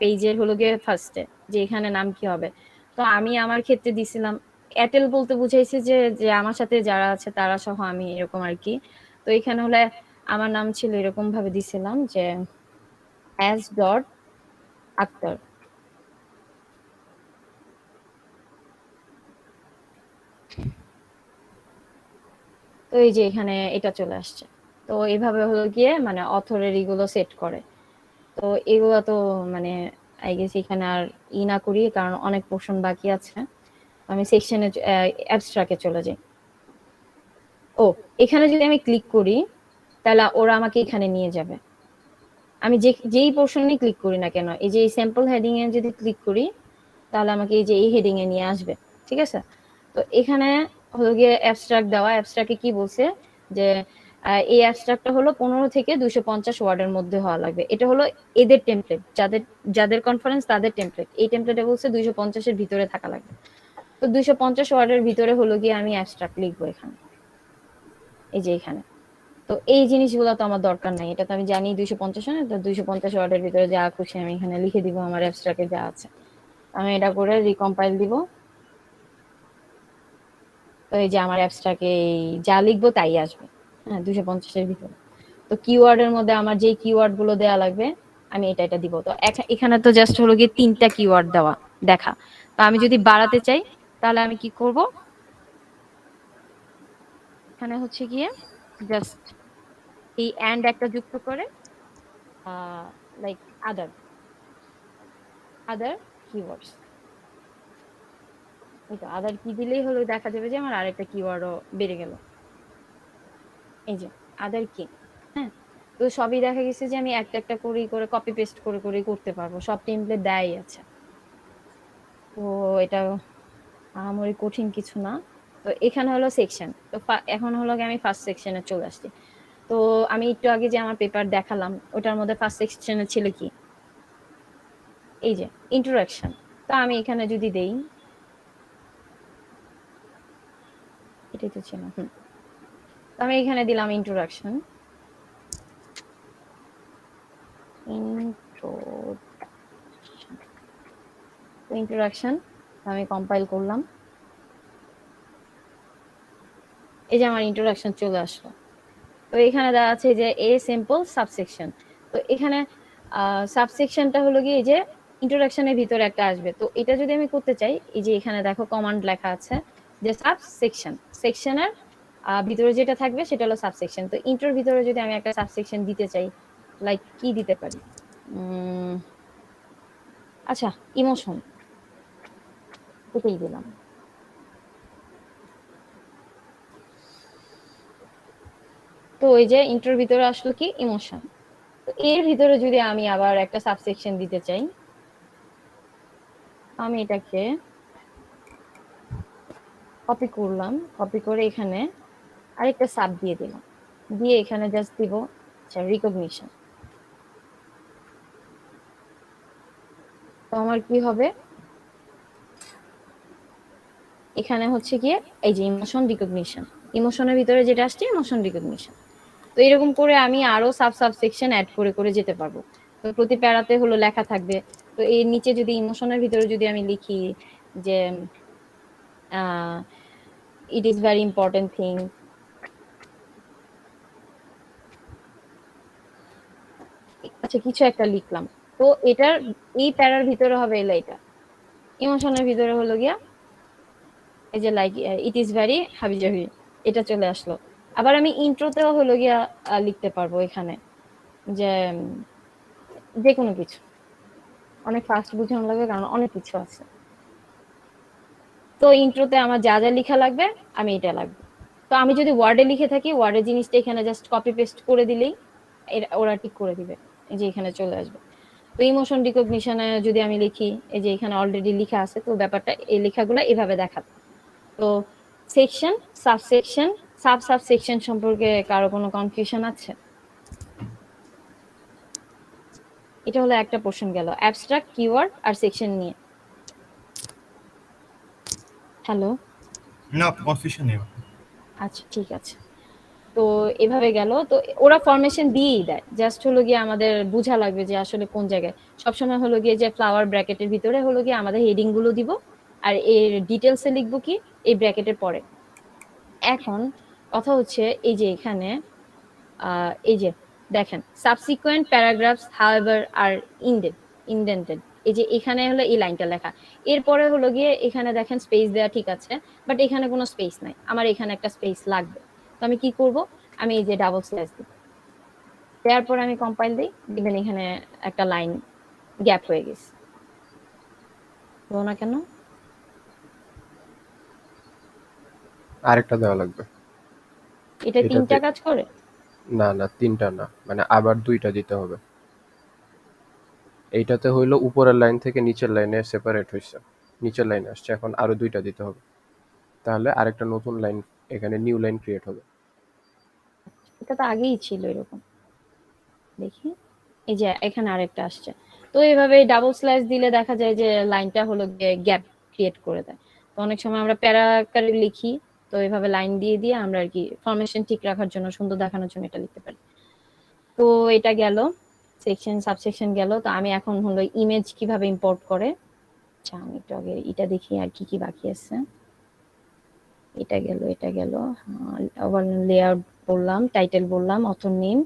পেজের হলো গিয়ে ফার্স্টে যে এখানে নাম কি হবে। তো আমি আমার ক্ষেত্রে দিছিলাম এয়ারটেল, বলতে বুঝাইছে যে যে আমার সাথে যারা আছে তারা সহ আমি এরকম আর কি। তো এখানে হলে আমার নাম ছিল এরকম ভাবে দিছিলাম যে এস ডট আক্তার। তো এই যে এখানে এটা চলে আসছে। তো এইভাবে হলো গিয়ে মানে অথরের এগুলো সেট করে। তো এগুলো তো মানে আই গেস এখানে আর না করি, কারণ অনেক পোর্শন বাকি আছে। আমি সেকশনে অ্যাবস্ট্রাক্টে চলে যাই। ও, এখানে যদি আমি ক্লিক করি তাহলে ওরা আমাকে এখানে নিয়ে যাবে। আমি যেই পোর্শনে ক্লিক করি না কেন, এই যে এই স্যাম্পল হেডিং এ যদি ক্লিক করি তাহলে আমাকে এই যে এই হেডিং এ নিয়ে আসবে। ঠিক আছে, তো এখানে হলো গিয়ে অ্যাবস্ট্রাক্ট দেওয়া। অ্যাবস্ট্রাক্টে কি বলছে যে এই অ্যাবস্ট্রাক্টটা হলো 15 থেকে 250 ওয়ার্ডের মধ্যে হওয়া লাগবে। এটা হলো এদের টেমপ্লেট, যাদের যাদের কনফারেন্স তাদের টেমপ্লেট। এই টেমপ্লেটে বলছে 250 এর ভিতরে থাকা লাগবে। তো 250 ওয়ার্ডের ভিতরে হলো গিয়ে আমি অ্যাবস্ট্রাক্ট লিখবো এখানে, এই যে এখানে। তো এই জিনিসগুলো তো আমার দরকার নাই, এটা তো আমি জানি 250 না। তো 250 ওয়ার্ডের ভিতরে যা খুশি আমি এখানে লিখে দিব আমার অ্যাবস্ট্রাক্টে যা আছে। আমি এটা করে রিকম্পাইল দিব। তো এই যে আমার অ্যাবস্ট্রাক্টে যা লিখবো তাই আসবে, হ্যাঁ 250 এর ভিতরে। তো কিওয়ার্ডের মধ্যে আমার যেই কিওয়ার্ড গুলো দেওয়া লাগবে আমি এটা দিব। তো এখানে তো জাস্ট হলো গিয়ে 3টা কিওয়ার্ড দেওয়া দেখা। তো আমি যদি বাড়াতে চাই তাহলে আমি কি করব, এখানে হচ্ছে গিয়ে জাস্ট এই এন্ড একটা যুক্ত করে লাইক আদার আদার কিওয়ার্ডস, এই তো আদার কি দিলেই হলো দেখা যাবে যে আমার আরেকটা কিওয়ার্ডও বেড়ে গেল, এই যে আদার কি। হ্যাঁ, তো সবই দেখা গেছে যে আমি একটা একটা করে কপি পেস্ট করে করতে পারবো, সব টেমপ্লেট দেয়াই আছে। তো এটা আমার কঠিন কিছু না। তো এখানে হলো সেকশন। তো এখন হলো আমি ফার্স্ট সেকশনে চলে আসছি। তো আমি একটু আগে যে আমার পেপার দেখালাম ওটার মধ্যে ফার্স্ট সেকশনে ছিল কি, এই যে ইন্ট্রোডাকশন। তো আমি এখানে যদি দেই, এটাই তো ছিল। তো আমি এখানে দিলাম ইন্ট্রোডাকশন। ইন্ট্রোডাকশন আমি কম্পাইল করলাম। এই যে আমার ইন্ট্রোডাকশন চলে আসলো। তো এখানে দেওয়া আছে যে এ সিম্পল সাবসেকশন। তো এখানে সাবসেকশনটা হলো কি, এই যে ইন্ট্রোডাকশনের ভিতরে একটা আসবে। তো এটা যদি আমি করতে চাই, এই যে এখানে দেখো কমান্ড লেখা আছে যে সাবসেকশন, সেকশনের ভিতরে যেটা থাকবে সেটা হলো সাবসেকশন। তো ইন্ট্রোর ভিতরে যদি আমি একটা সাবসেকশন দিতে চাই, লাইক কি দিতে পারি, আচ্ছা ইমোশন, এটাই দিলাম। তো ওই যে ইন্ট্রোর ভিতরে আসলো কি ইমোশন। তো এর ভিতরে যদি আমি আবার একটা সাবসেকশন দিতে চাই, আমি এটাকে কপি করলাম, কপি করে এখানে আরেকটা সাব দিয়ে দিলাম, দিয়ে এখানে জাস্ট দিব আচ্ছা রিকগনিশন। তো আমার কি হবে, এখানে হচ্ছে গিয়ে এই যে ইমোশন রিকগনিশন, ইমোশনের ভিতরে যেটা আসছে ইমোশন রিকগনিশন। তো এরকম করে আমি আরো সাবসেকশন অ্যাড করে যেতে পারবো। তো প্রতি প্যারাতে হলো লেখা থাকবে। তো এর নিচে যদি ইমোশনের ভিতরে যদি আমি লিখি যে it is very important thing, আচ্ছা কিছু একটা লিখলাম, তো এটার এই প্যারার ভিতরে হবে এলো এটা, ইমোশনের ভিতরে হলো গিয়া এই যে লাইক ইট ইজ ভেরি হাবিজাবি, এটা চলে আসলো। আবার আমি ইন্ট্রোতেও হলো গিয়া লিখতে পারবো এখানে যে যে কোনো কিছু, অনেক ফাস্ট বুঝানো লাগবে কারণ অনেক কিছু আছে। তো ইন্ট্রোতে আমার যা যা লেখা লাগবে আমি এটা লাগবে। তো আমি যদি ওয়ার্ডে লিখে থাকি, ওয়ার্ডের জিনিসটা এখানে জাস্ট কপি পেস্ট করে দিলেই ওরা ঠিক করে দিবে, এই যে এখানে চলে আসবে। তো ইমোশন রিকগনিশনে যদি আমি লিখি, এই যে এখানে অলরেডি লেখা আছে, তো ব্যাপারটা এই লেখাগুলো এভাবে দেখাবে। তো সেকশন, সাবসেকশন, সাবসেকশন সম্পর্কে কারো কোনো কনফিউশন আছে? এটা হলো একটা পোর্শন গেল অ্যাবস্ট্রাক্ট, কিওয়ার্ড আর সেকশন নিয়ে। হ্যালো, না কনফিউশন নেই। আচ্ছা ঠিক আছে। তো এভাবে গেল। তো ওরা ফরমেশন দিয়েই দেয়, জাস্ট হলো গিয়ে আমাদের বোঝা লাগবে যে আসলে কোন জায়গায়। সবসময় হলো গিয়ে যে ফ্লাওয়ার ব্র্যাকেটের ভিতরে হলো গিয়ে আমাদের হেডিং গুলো দিব, আর এর ডিটেলসে লিখবো কি এই ব্র্যাকেটের পরে। এখন কথা হচ্ছে এই যে এখানে এই যে দেখেন সাবসিকুয়েন্ট প্যারাগ্রাফস হাউএভার আর ইনডেন্টেড, এই যে এখানে হলো এই লাইনটা লেখা, এরপরে হলো গিয়ে এখানে দেখেন স্পেস দেওয়া ঠিক আছে, বাট এখানে কোনো স্পেস নাই, আমার এখানে একটা স্পেস লাগবে। তো আমি কি করব, আমি এই যে ডাবল স্ল্যাশ দিব, দেওয়ার পর আমি কম্পাইল দিই, দেখবেন এখানে একটা লাইন গ্যাপ হয়ে গেছে। তো না কেন আরেকটা দেওয়া লাগবে। এটা এটাতে তিনটা কাজ করে? না না, তিনটা না, মানে আবার দুইটা দিতে হবে। এইটাতে হইলো উপরের লাইন থেকে নিচের লাইনে সেপারেট হয়েছে, নিচের লাইনে আসছে, এখন আরো দুইটা দিতে হবে, তাহলে আরেকটা নতুন লাইন এখানে নিউ লাইন ক্রিয়েট হবে। এটা তো আগেই ছিল এরকম, দেখি এই যে এখানে আরেকটা আসছে। তো এইভাবে ডাবল স্ল্যাশ দিলে দেখা যায় যে লাইনটা হলো গ্যাপ ক্রিয়েট করে দেয়। তো অনেক সময় আমরা প্যারা আকারে লিখি, তো এইভাবে লাইন দিয়ে দিয়ে আমরা আর কি ফরমেশন ঠিক রাখার জন্য, সুন্দর দেখানোর জন্য এটা লিখতে পারি। তো এটা গেল সেকশন, সাবসেকশন গেল। তো আমি এখন হলো ইমেজ কিভাবে ইম্পোর্ট করে, আচ্ছা আমি একটু আগে এটা দেখি আর কি কি বাকি আছে। এটা গেল, এটা গেল, ওভার লেআউট বললাম, টাইটেল বললাম, অথর নেম,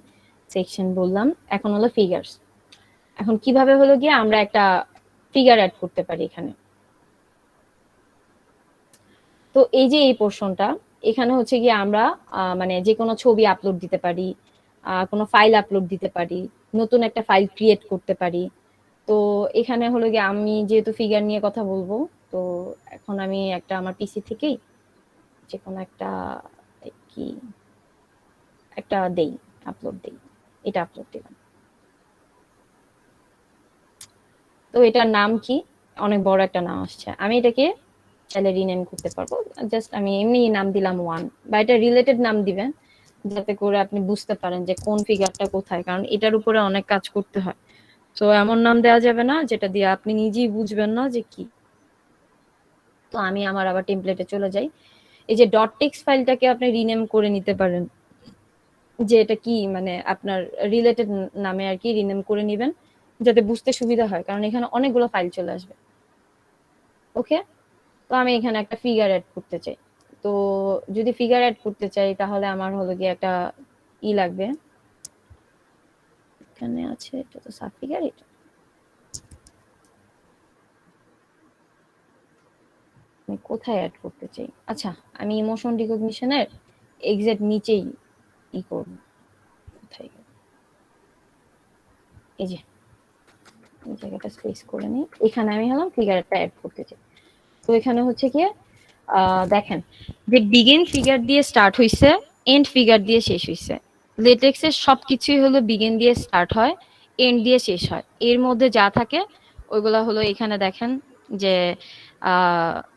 সেকশন বললাম। এখন হলো ফিগারস। এখন কিভাবে হলো গিয়ে আমরা একটা ফিগার অ্যাড করতে পারি এখানে। তো এই যে এই পোর্শনটা, এখানে হচ্ছে গিয়ে আমরা মানে যে কোনো ছবি আপলোড দিতে পারি, কোনো ফাইল আপলোড দিতে পারি, নতুন একটা ফাইল ক্রিয়েট করতে পারি। তো এখানে হলো গিয়ে আমি যেহেতু ফিগার নিয়ে কথা বলবো, তো এখন আমি একটা আমার পিসি থেকেই যে কোনো একটা কি একটা দেই, আপলোড দেই। এটা আপলোড দিলাম। তো এটার নাম কি, অনেক বড় একটা নাম আসছে, আমি এটাকে চাইলে রিনেম করতে পারবো। জাস্ট আমি এমনি নাম দিলাম 1, বা এটা রিলেটেড নাম দিবেন যাতে করে আপনি বুঝতে পারেন যে কোন ফিগারটা কোথায়, কারণ এটার উপরে অনেক কাজ করতে হয়। তো এমন নাম দেওয়া যাবে না যেটা দিয়ে আপনি নিজেই বুঝবেন না যে কি। তো আমি আমার আবার টেমপ্লেটে চলে যাই। এই যে ডট টেক্সট ফাইলটাকে আপনি রিনেম করে নিতে পারেন, যে এটা কি মানে আপনার রিলেটেড নামে আর কি রিনেম করে নেবেন যাতে বুঝতে সুবিধা হয়, কারণ এখানে অনেকগুলো ফাইল চলে আসবে। ওকে, তো আমি এখানে একটা ফিগার অ্যাড করতে চাই। তো যদি ফিগার অ্যাড করতে চাই তাহলে আমার হলো গিয়ে একটা লাগবে, এখানে আছে, এটা তো সাব ফিগার। এটা আমি কোথায় অ্যাড করতে চাই? আচ্ছা, আমি ইমোশন রিকগনিশনের এক্সাক্ট নিচেই করব। কোথায় গেল? এই যে এই জায়গাটা স্পেস করে নিই, এখানে আমি হলাম ফিগারটা অ্যাড করতে চাই। তো এখানে হচ্ছে কি দেখেন যে বিগিন ফিগার দিয়ে স্টার্ট হইছে, এন্ড ফিগার দিয়ে শেষ হইছে। লেটেক্সের সবকিছুই হলো বিগিন দিয়ে স্টার্ট হয়, এন্ড দিয়ে শেষ হয়। এর মধ্যে যা থাকে ওইগুলা হলো এখানে দেখেন যে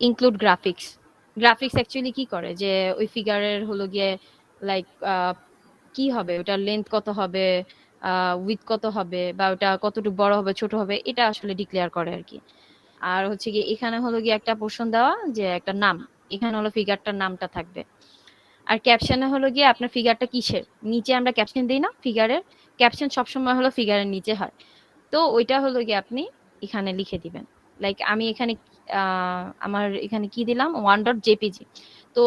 ইনক্লুড গ্রাফিক্স। গ্রাফিক্স অ্যাকচুয়ালি কি করে যে ওই ফিগারের হলো গিয়ে লাইক কি হবে, ওটার লেন্থ কত হবে, উইথ কত হবে, বা ওটা কতটুকু বড় হবে ছোট হবে, এটা আসলে ডিক্লেয়ার করে আর কি। আর হচ্ছে কি এখানে হলো গিয়ে একটা পোর্শন দেওয়া যে একটা নাম, এখানে হলো ফিগারটার নামটা থাকবে। আর ক্যাপশনে হলো গিয়ে আপনার ফিগারটা কিসের, নিচে আমরা ক্যাপশন দিই না ফিগারের, ক্যাপশন সবসময় হলো ফিগারের নিচে হয়। তো ওইটা হলো গিয়ে আপনি এখানে লিখে দিবেন। লাইক আমি এখানে আমার এখানে কি দিলাম 1.jpg। তো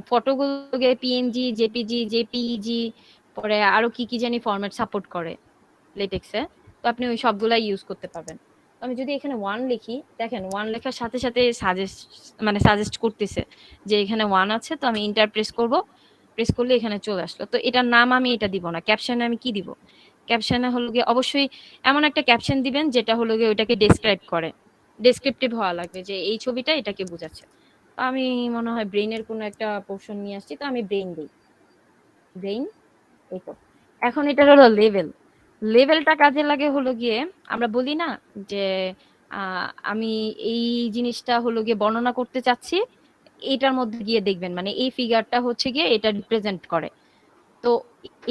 ফটোগুলো পিএনজি, জেপিজি, জেপিইজি, পরে আরো কি কি জানি ফরম্যাট সাপোর্ট করে লেটেক্সে। তো আপনি ওই সবগুলাই ইউজ করতে পারবেন। তো আমি যদি এখানে 1 লিখি, দেখেন 1 লেখার সাথে সাথে সাজেস্ট করতেছে যে এখানে 1 আছে। তো আমি ইন্টার প্রেস করব, প্রেস করলে এখানে চলে আসলো। তো এটার নাম আমি এটা দিব না, ক্যাপশনে আমি কি দিব, ক্যাপশনে হলো গিয়ে অবশ্যই এমন একটা ক্যাপশন দিবেন যেটা হলো গিয়ে ওইটাকে ডেসক্রাইব করে, ডেসক্রিপটিভ হওয়া লাগবে যে এই ছবিটা এটাকে বোঝাচ্ছে। তো আমি মনে হয় ব্রেইনের কোনো একটা পোর্শন নিয়ে আসছি, তো আমি ব্রেইন দিই, ব্রেইন। এই তো এখন এটার হলো লেভেল। লেভেলটা কাজে লাগে হলো গিয়ে আমরা বলি না যে আমি এই জিনিসটা হলো গিয়ে বর্ণনা করতে চাচ্ছি, এটার মধ্যে গিয়ে দেখবেন মানে এই ফিগারটা হচ্ছে গিয়ে এটা রিপ্রেজেন্ট করে। তো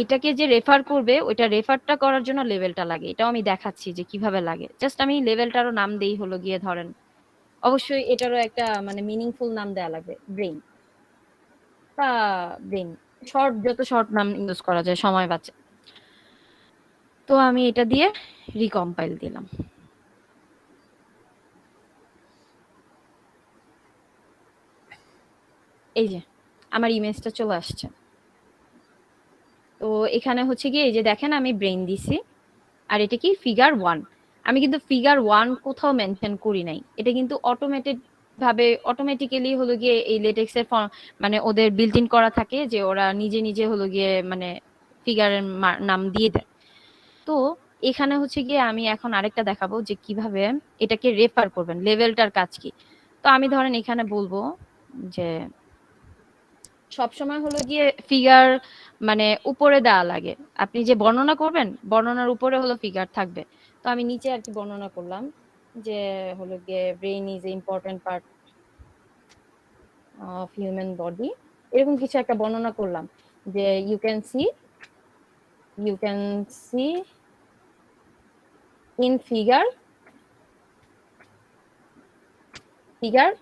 এটাকে যে রেফার করবে ওইটা রেফারটা করার জন্য লেভেলটা লাগে, এটাও আমি দেখাচ্ছি যে কিভাবে লাগে। জাস্ট আমি লেভেলটারও নাম দেই হলো গিয়ে ধরেন, অবশ্যই এটারও একটা মানে মিনিংফুল নাম দেয়া লাগবে, ব্রেইন বা ব্রেইন, শর্ট যত শর্ট নাম ইউজ করা যায় সময় বাঁচে। তো আমি এটা দিয়ে রিকম্পাইল দিলাম। এই যে আমার ইমেজটা চলে আসছে। তো এখানে হচ্ছে কি এই যে দেখেন আমি ব্রেইন দিছি, আর এটা কি ফিগার 1। আমি কিন্তু ফিগার 1 কোথাও মেনশন করি নাই, এটা কিন্তু অটোমেটিক্যালি হলো গিয়ে এই লেটেক্সের মানে ওদের বিল্ট ইন করা থাকে যে ওরা নিজে নিজে হলো গিয়ে মানে ফিগারের নাম দিয়ে দেয়। তো এখানে হচ্ছে গিয়ে আমি এখন আরেকটা দেখাবো যে কিভাবে এটাকে রেফার করবেন, লেভেলটার কাজ কি। তো আমি ধরেন এখানে বলবো যে সবসময় হলো গিয়ে ফিগার মানে উপরে দেওয়া লাগে, আপনি যে বর্ণনা করবেন বর্ণনার উপরে হলো ফিগার থাকবে। তো আমি নিচে আর কি বর্ণনা করলাম যে হলো গিয়ে brain is a important part of human body, এরকম কিছু একটা বর্ণনা করলাম যে you can see in figure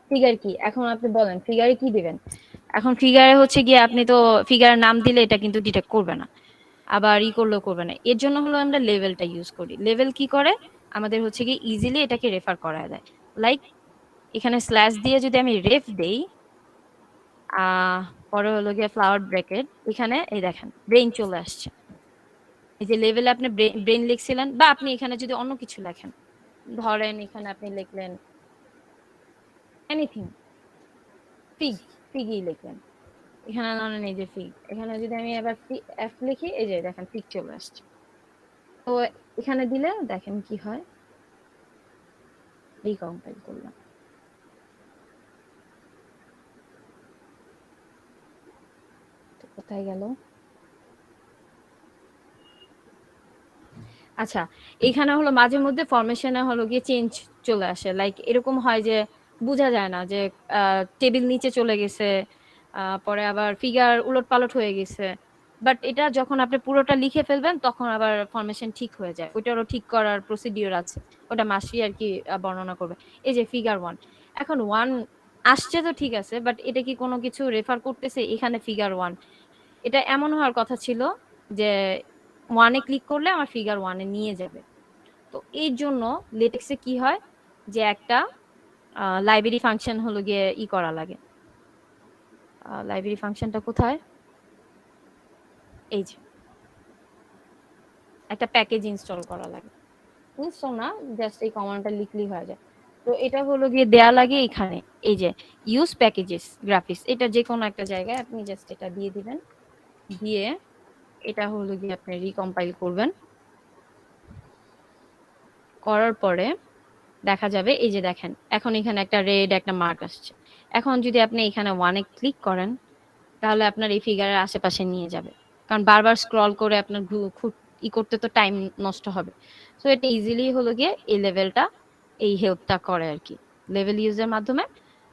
figure কি, এখন আপনি বলেন ফিগারে কি দিবেন। এখন ফিগারে হচ্ছে গিয়ে আপনি তো ফিগারের নাম দিলে এটা কিন্তু ডিটেক্ট করবে না, আবার করলেও করবে না। এর জন্য হলো আমরা লেভেলটা ইউজ করি। লেভেল কি করে আমাদের হচ্ছে গিয়ে ইজিলি এটাকে রেফার করা দেয়। লাইক এখানে স্ল্যাশ দিয়ে যদি আমি রেফ দেই, পরে হলো গিয়ে ফ্লাওয়ার ব্র্যাকেট, এখানে এই দেখেন ব্রেইন চলে আসছে। এই যে লেভেলে আপনি ব্রেইন লিখছিলেন, বা আপনি এখানে যদি অন্য কিছু লেখেন, ধরেন এখানে আপনি লিখলেন এনিথিং, ফিগই লিখলেন, এখানে ধরেন এই যে ফিগ, এখানে যদি আমি এবার এফ লিখি, এই যে দেখেন ফিগ চলে আসছে। তো এখানে দিলে দেখেন কি হয়, রিকম্পাইল করলাম। কোথায় গেল, আচ্ছা, এখানে হলো মাঝে মধ্যে ফরমেশনে হলো গিয়ে চেঞ্জ চলে আসে। লাইক এরকম হয় যে বুঝা যায় না যে টেবিল নিচে চলে গেছে, পরে আবার ফিগার উলটপালট হয়ে গেছে। বাট এটা যখন আপনি পুরোটা লিখে ফেলবেন তখন আবার ফরমেশন ঠিক হয়ে যায়। ওইটারও ঠিক করার প্রসিডিওর আছে। ওটা মাসি আর কি বর্ণনা করবে। এই যে ফিগার 1। এখন 1 আসছে তো ঠিক আছে, বাট এটা কি কোনো কিছু রেফার করতেছে? এখানে ফিগার 1। এটা এমন হওয়ার কথা ছিল যে 1 এ ক্লিক করলে আমার ফিগার 1 এ নিয়ে যাবে। তো এর জন্য লেটেক্সে কি হয় যে একটা লাইব্রেরি ফাংশন হলো গিয়ে করা লাগে। লাইব্রেরি ফাংশনটা কোথায়? এই যে একটা প্যাকেজ ইনস্টল করা লাগে। ইনস্টল না, জাস্ট এই কমান্ডটা লিখলেই হয়ে যায়। তো এটা হলো গিয়ে দেয়া লাগে এখানে, এই যে ইউজ প্যাকেজেস গ্রাফিক্স, এটা যে কোনো একটা জায়গায় আপনি জাস্ট এটা দিয়ে দিবেন। দিয়ে এটা হলো গিয়ে আপনি রিকম্পাইল করবেন। করার পরে দেখা যাবে, এই যে দেখেন এখন এখানে একটা রেড একটা মার্ক আসছে। এখন যদি আপনি এখানে 1 এ ক্লিক করেন তাহলে আপনার এই ফিগারের আশেপাশে নিয়ে যাবে, কারণ বারবার স্ক্রল করে আপনার খুব করতে তো টাইম নষ্ট হবে। সো এটা ইজিলি হলো গিয়ে এই লেভেলটা এই হেল্পটা করে আর কি। লেভেল ইউজের মাধ্যমে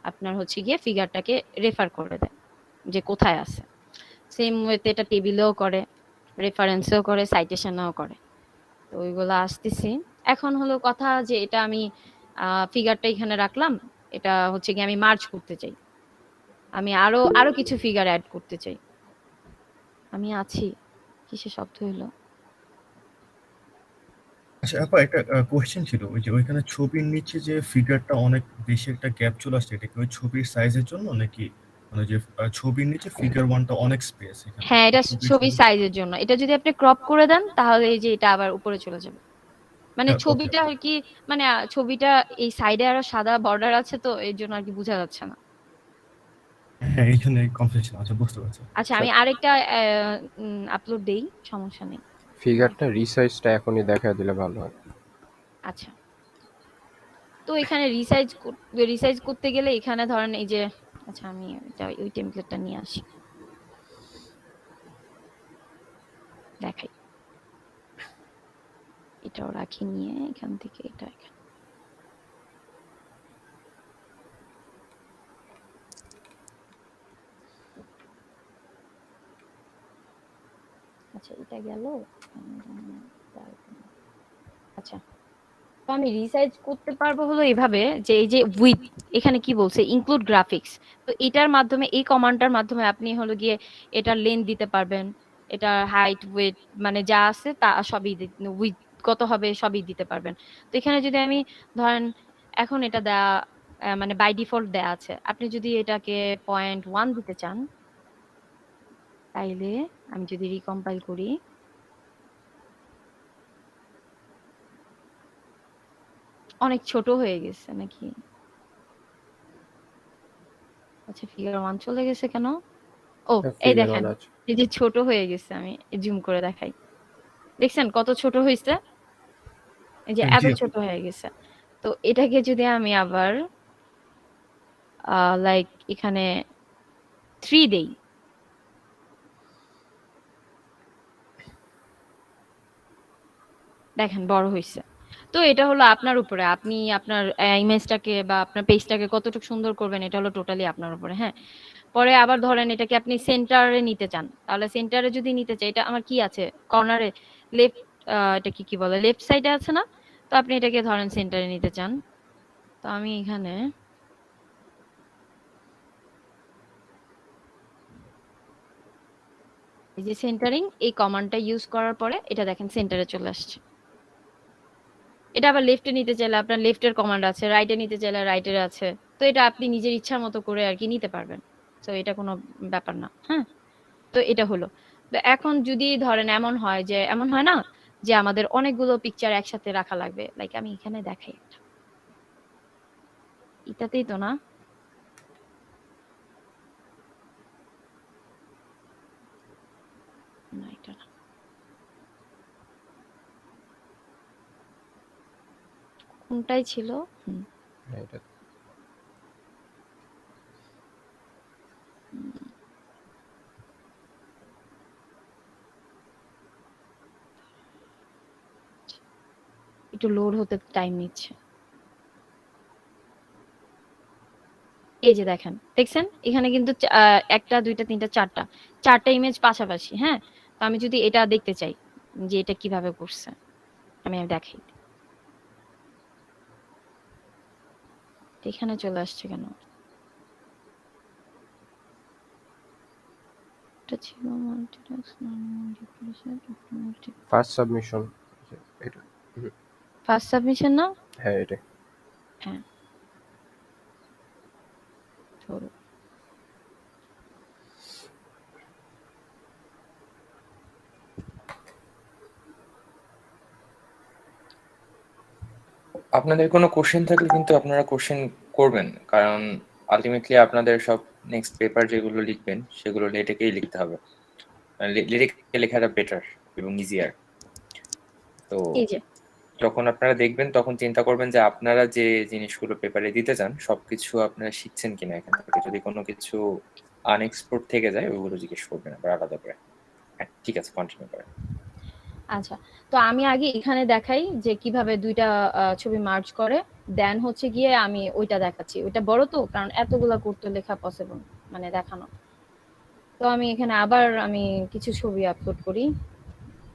আপনার হচ্ছে গিয়ে ফিগারটাকে রেফার করে দেয় যে কোথায় আছে। সেম ওয়েতে এটা টেবিলেও করে, রেফারেন্সেও করে, সাইটেশনেও করে। তো ওইগুলো আসতেছি। এখন হলো কথা যে এটা আমি ফিগারটা এখানে রাখলাম, এটা হচ্ছে গিয়ে আমি মার্জ করতে চাই, আমি আরো আরো কিছু ফিগার অ্যাড করতে চাই। আমি আছি, কিসের শব্দ হলো? আচ্ছা আপা, একটা কোয়েশ্চেন ছিল, ওই যে ওইখানে ছবির নিচে যে ফিগারটা অনেক বেশি একটা গ্যাপ চলে আসছে, এটা কি ওই ছবির সাইজের জন্য নাকি? মানে যে ছবির নিচে ফিগার ওয়ানটা অনেক স্পেস এখানে হ্যাঁ, এটা ছবির ছবির সাইজের জন্য। এটা যদি আপনি ক্রপ করে দেন তাহলে এই যে এটা আবার উপরে চলে যাবে। মানে ওকে। ছবিটা আর কি, মানে ছবিটা এই সাইডে আরো সাদা বর্ডার আছে তো এর জন্য আর কি বোঝা যাচ্ছে না। হ্যাঁ, এইখানে কনফিউশন আছে, বুঝতে পারছি। আচ্ছা, আমি আরেকটা আপলোড দেই, সমস্যা নেই। ফিগারটা রিসাইজটা এখনই দেখা দিলে ভালো হয়। আচ্ছা, তো এখানে রিসাইজ করতে গেলে এখানে ধরেন এই যে, আচ্ছা আমি এটা ওই টেমপ্লেটটা নিয়ে আসি, দেখাই। এটাও রাখি নিয়ে এখান থেকে এটা এখানে। আচ্ছা, এটা গেল। আচ্ছা, তো আমি রিসাইজ করতে পারবো হলো এইভাবে যে এই যে উইথ, এখানে কি বলছে ইনক্লুড গ্রাফিক্স। তো এটার মাধ্যমে, এই কমান্ডটার মাধ্যমে আপনি হলো গিয়ে এটার লেন্থ দিতে পারবেন, এটার হাইট ওয়েট মানে যা আছে তা সবই, উইথ কত হবে সবই দিতে পারবেন। তো এখানে যদি আমি ধরেন, এখন এটা দেয়া মানে বাই ডিফল্ট দেয়া আছে, আপনি যদি এটাকে 0.1 দিতে চান তাইলে আমি যদি রিকম্পাইল করি, অনেক ছোট হয়ে গেছে নাকি? আচ্ছা, ফিগার 1 চলে গেছে কেন? ও, এই ফিগার দেখেন, ওয়ান আছে। এই যে ছোট হয়ে গেছে, আমি জুম করে দেখাই। দেখছেন কত ছোট হয়েছে? এই যে এত জি আপু। ছোট হয়ে গেছে। তো এটাকে যদি আমি আবার লাইক এখানে 3 দেই, দেখেন বড় হয়েছে। তো এটা হলো আপনার উপরে, আপনি আপনার ইমেজটাকে বা আপনার পেজটাকে কতটুকু সুন্দর করবেন, এটা হলো টোটালি আপনার উপরে। হ্যাঁ, পরে আবার ধরেন এটাকে আপনি সেন্টারে নিতে চান, তাহলে সেন্টারে যদি নিতে চাই, এটা আমার কি আছে কর্নারে, লেফট, এটা কি কি বলে, লেফট সাইডে আছে না? তো আপনি এটাকে ধরেন সেন্টারে নিতে চান, তো আমি এখানে এই যে সেন্টারিং এই কমান্ডটা ইউজ করার পরে এটা দেখেন সেন্টারে চলে আসছে। এটা আবার লেফটে নিতে চাইলে আপনার লেফটের কমান্ড আছে, রাইটে নিতে চাইলে রাইটের আছে। তো এটা আপনি নিজের ইচ্ছা মতো করে আর কি নিতে পারবেন। তো এটা কোনো ব্যাপার না। হ্যাঁ, তো এটা হলো। তো এখন যদি ধরেন এমন হয় যে, এমন হয় না যে আমাদের অনেকগুলো পিকচার একসাথে রাখা লাগবে, লাইক আমি এখানে দেখাই একটা, এটাতেই তো না, না এটা না, কোনটাই ছিল? হুম, এটা হুম, আচ্ছা। একটু লোড হতে টাইম নিচ্ছে। এই যে দেখেন, দেখছেন এখানে কিন্তু একটা দুইটা তিনটা চারটা ইমেজ পাশাপাশি। হ্যাঁ, তো আমি যদি এটা দেখতে চাই যে এটা কিভাবে করছে, আমি দেখাই। এখানে চলে আসছে কেন? এটা ছিল ফার্স্ট সাবমিশন, এটা ফার্স্ট সাবমিশন না? হ্যাঁ এটা। হ্যাঁ, আপনাদের কোনো কোশ্চেন থাকলে কিন্তু আপনারা কোশ্চেন করবেন, কারণ আলটিমেটলি আপনাদের সব নেক্সট পেপার যেগুলো লিখবেন সেগুলো লেটেকেই লিখতে হবে। লেটেকে লেখাটা বেটার এবং ইজিয়ার। তো এই যে যখন আপনারা দেখবেন তখন চিন্তা করবেন যে আপনারা যে জিনিসগুলো পেপারে দিতে চান সবকিছু আপনারা শিখছেন কিনা এখান থেকে। যদি কোনো কিছু আনএক্সপ্লোর থেকে যায় ওগুলো জিজ্ঞেস করবেন আবার আলাদা করে। হ্যাঁ, ঠিক আছে, কন্টিনিউ করেন। আচ্ছা, তো আমি আগে এখানে দেখাই যে কিভাবে দুইটা ছবি মার্জ করে, দেন হচ্ছে গিয়ে আমি ওইটা দেখাচ্ছি। ওইটা বড় তো, কারণ এতগুলা করতে লেখা পসিবল মানে দেখানো। তো আমি এখানে আবার আমি কিছু ছবি আপলোড করি।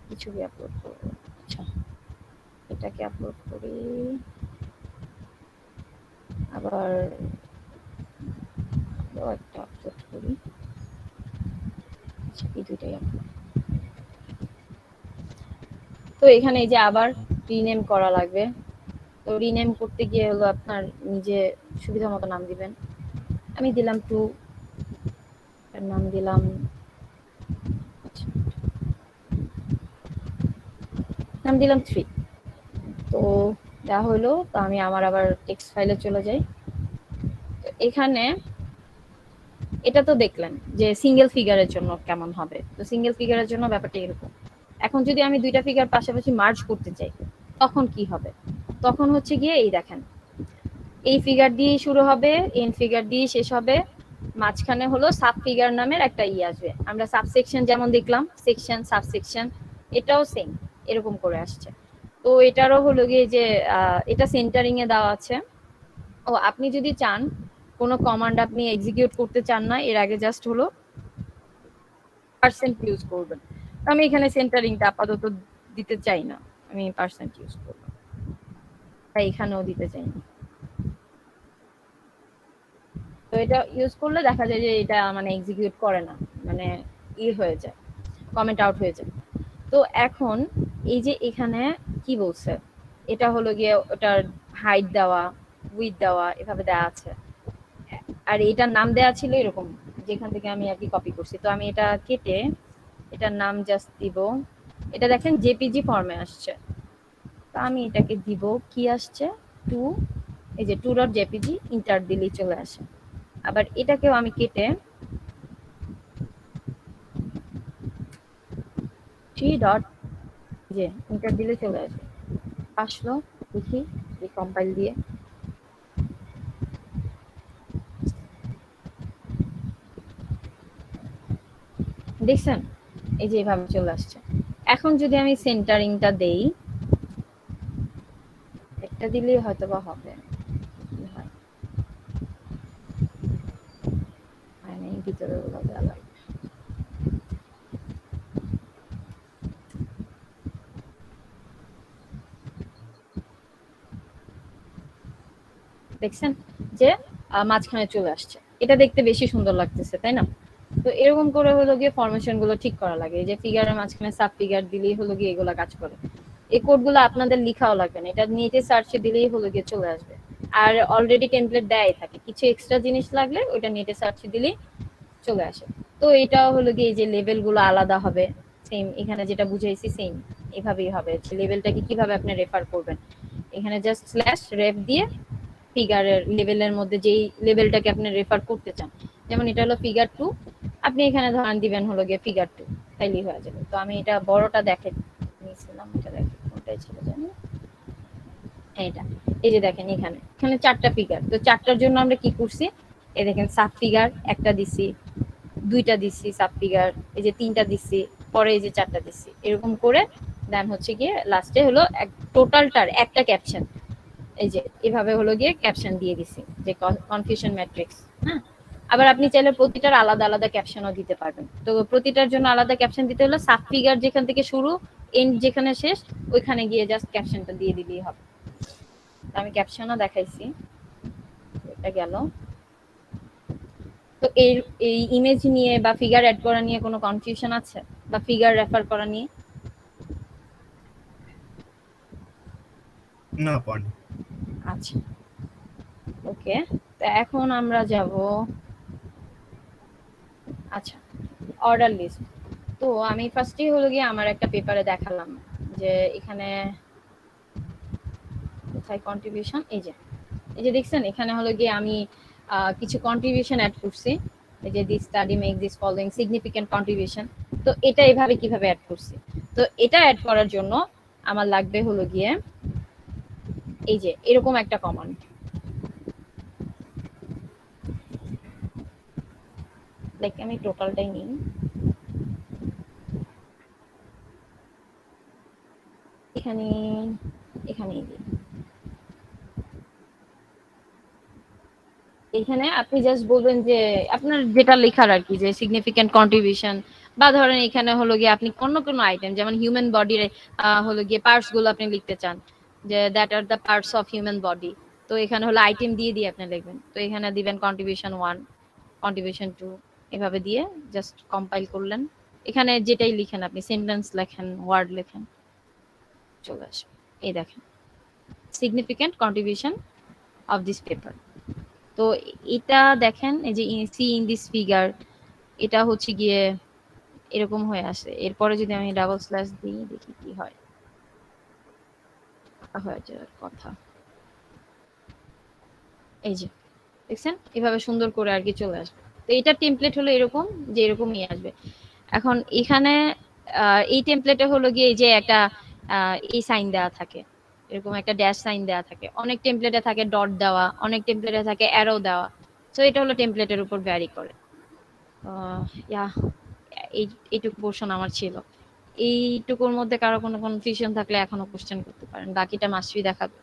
কি ছবি আপলোড করব? আচ্ছা, এটাকে আপলোড করি, আবার একটা আপলোড করি। আচ্ছা, এই দুইটাই আপলোড। তো এখানে এই যে আবার রিনেম করা লাগবে। তো রিনেম করতে গিয়ে হলো আপনার নিজে সুবিধা মতো নাম দিবেন। আমি দিলাম 2, এর নাম দিলাম, নাম দিলাম 3। তো দেওয়া হলো। তো আমি আমার আবার টেক্সট ফাইলে চলে যাই। তো এখানে এটা তো দেখলেন যে সিঙ্গেল ফিগারের জন্য কেমন হবে। তো সিঙ্গেল ফিগারের জন্য ব্যাপারটা এরকম। এখন যদি আমি দুইটা ফিগার পাশাপাশি মার্জ করতে চাই তখন কি হবে? তখন হচ্ছে গিয়ে এই দেখেন, এই ফিগার দিয়ে শুরু হবে, এন ফিগার দিয়ে শেষ হবে, মাঝখানে হলো সাব ফিগার নামের একটা আসবে। আমরা সাবসেকশন যেমন দেখলাম, সেকশন, সাবসেকশন, এটাও সেম এরকম করে আসছে। তো এটারও হলো গিয়ে যে এটা সেন্টারিং এ দেওয়া আছে। ও আপনি যদি চান কোনো কমান্ড আপনি এক্সিকিউট করতে চান না, এর আগে জাস্ট হলো পার্সেন্ট ইউজ করবেন। আমি এখানে সেন্টারিংটা আপাতত দিতে চাই না, আমি পার্সেন্ট ইউজ করব, তাই এখানেও দিতে চাই না। তো এটা ইউজ করলে দেখা যায় যে এটা মানে এক্সিকিউট করে না, মানে হয়ে যায়, কমেন্ট আউট হয়ে যায়। তো এখন এই যে এখানে কি বলছে, এটা হলো গিয়ে ওটার হাইট দেওয়া, উইথ দেওয়া, এভাবে দেওয়া আছে। আর এটার নাম দেওয়া ছিল এরকম, যেখান থেকে আমি আর কি কপি করছি। তো আমি এটা কেটে এটার নাম জাস্ট দিব। এটা দেখেন জেপিজি ফর্মে আসছে। তো আমি এটাকে দিব, কি আসছে 2, এই যে 2.jpg, ইন্টার দিলেই চলে আসে। আবার এটাকেও আমি কেটে 3. যে ইন্টার দিলে চলে আসে। আসলো, দেখি কম্পাইল দিয়ে। দেখছেন এই যে এভাবে চলে আসছে। এখন যদি আমি সেন্টারিংটা দেই, একটা দিলেই হয়তো বা হবে, ভিতরে ওগুলো দেওয়া লাগবে। দেখছেন যে মাঝখানে চলে আসছে, এটা দেখতে বেশি সুন্দর লাগতেছে, তাই না? তো এরকম করে হলো গিয়ে ফরমেশন গুলো ঠিক করা লাগে। এই যে ফিগারের মাঝখানে সাব ফিগার দিলেই হলো গিয়ে এগুলা কাজ করে। এই কোডগুলো আপনাদের লেখাও লাগবে না, এটা নিচে সার্চে দিলেই হলো গিয়ে চলে আসবে। আর অলরেডি টেমপ্লেট দেয়াই থাকে, কিছু এক্সট্রা জিনিস লাগলে ওইটা নেটে সার্চে দিলেই চলে আসে। তো এটাও হলো গিয়ে যে লেভেল গুলো আলাদা হবে, সেম এখানে যেটা বুঝাইছি সেম এভাবেই হবে। লেভেলটাকে কিভাবে আপনি রেফার করবেন, এখানে জাস্ট স্ল্যাশ রেফ দিয়ে ফিগারের লেভেলের মধ্যে যেই লেভেলটাকে আপনি রেফার করতে চান, যেমন এটা হলো ফিগার 2, আপনি এখানে ধরেন দিবেন হলো গিয়ে ফিগার 2, তাইলেই হয়ে যাবে। তো আমি এটা বড়টা দেখে নিয়েছিলাম, এটা দেখে কোনটাই ছিল জানি, এটা এই যে দেখেন এখানে 4টা ফিগার। তো 4টার জন্য আমরা কি করছি, এই দেখেন সাব ফিগার একটা দিছি, 2টা দিছি সাব ফিগার, এই যে 3টা দিছি, পরে এই যে 4টা দিছি, এরকম করে দেন হচ্ছে গিয়ে লাস্টে হলো টোটালটার একটা ক্যাপশন, এই যে এভাবে হলো গিয়ে ক্যাপশন দিয়ে দিছি যে কনফিউশন ম্যাট্রিক্স। হ্যাঁ, আবার আপনি চাইলে প্রতিটার আলাদা আলাদা ক্যাপশনও দিতে পারবেন। তো প্রতিটার জন্য আলাদা ক্যাপশন দিতে হলে সাব ফিগার যেখান থেকে শুরু এন্ড যেখানে শেষ ওইখানে গিয়ে জাস্ট ক্যাপশনটা দিয়ে দিলেই হবে। আমি ক্যাপশনও দেখাইছি, এটা গেল। তো এই ইমেজ নিয়ে বা ফিগার অ্যাড করা নিয়ে কোনো কনফিউশন আছে, বা ফিগার রেফার করা নিয়ে? না পারি। আচ্ছা, ওকে। তো এখন আমরা যাব, আচ্ছা, অর্ডার লিস্ট। তো আমি ফার্স্টেই হলো গিয়ে আমার একটা পেপারে দেখালাম যে এখানে কোথায় কন্ট্রিবিউশন, এই যে দেখছেন এখানে হলো গিয়ে আমি কিছু কন্ট্রিবিউশন অ্যাড করছি, এই যে this study make this following significant contribution. তো এটা এভাবে কিভাবে অ্যাড করছি, তো এটা অ্যাড করার জন্য আমার লাগবে হলো গিয়ে এই যে এরকম একটা কমান্ড। লাইক আমি টোটালটাই নিই, এখানেই দিই। এখানে আপনি জাস্ট বলবেন যে আপনার যেটা লেখার আর কি, যে সিগনিফিকেন্ট কন্ট্রিবিউশন, বা ধরেন এখানে হলো গিয়ে আপনি অন্য কোনো আইটেম যেমন হিউম্যান বডির হলো গিয়ে পার্টস গুলো আপনি লিখতে চান, যে that are the parts of human body. তো এখানে হলো আইটেম দিয়ে আপনি লিখবেন। তো এখানে দিবেন কন্ট্রিবিউশন 1, কন্ট্রিবিউশন 2, এভাবে দিয়ে জাস্ট কম্পাইল করলেন। এখানে যেটাই লিখেন আপনি, সেন্টেন্স লেখেন, ওয়ার্ড লেখেন, চলে আসবে। এই দেখেন significant contribution of this paper. তো এটা দেখেন এই যে সি ইন দিস ফিগার, এটা হচ্ছে গিয়ে এরকম হয়ে আসে। এরপরে যদি আমি ডাবল স্ল্যাশ দিই দেখি কি হয়, হয়ে যাওয়ার কথা। এই যে দেখছেন এভাবে সুন্দর করে আর কি চলে আসবে। তো এটা টেমপ্লেট হলো এরকম, যে এরকমই আসবে। এখন এখানে এই টেমপ্লেটে হলো গিয়ে যে একটা এই সাইন দেওয়া থাকে, এরকম একটা ড্যাশ সাইন দেওয়া থাকে। অনেক টেমপ্লেটে থাকে ডট দেওয়া, অনেক টেমপ্লেটে থাকে অ্যারো দেওয়া। সো এটা হলো টেমপ্লেটের উপর ভ্যারি করে। এইটুকু পোর্শন আমার ছিল। এইটুকুর মধ্যে কারো কোনো কনফিউশন থাকলে এখনো কোশ্চেন করতে পারেন, বাকিটা মাসফি দেখাবে।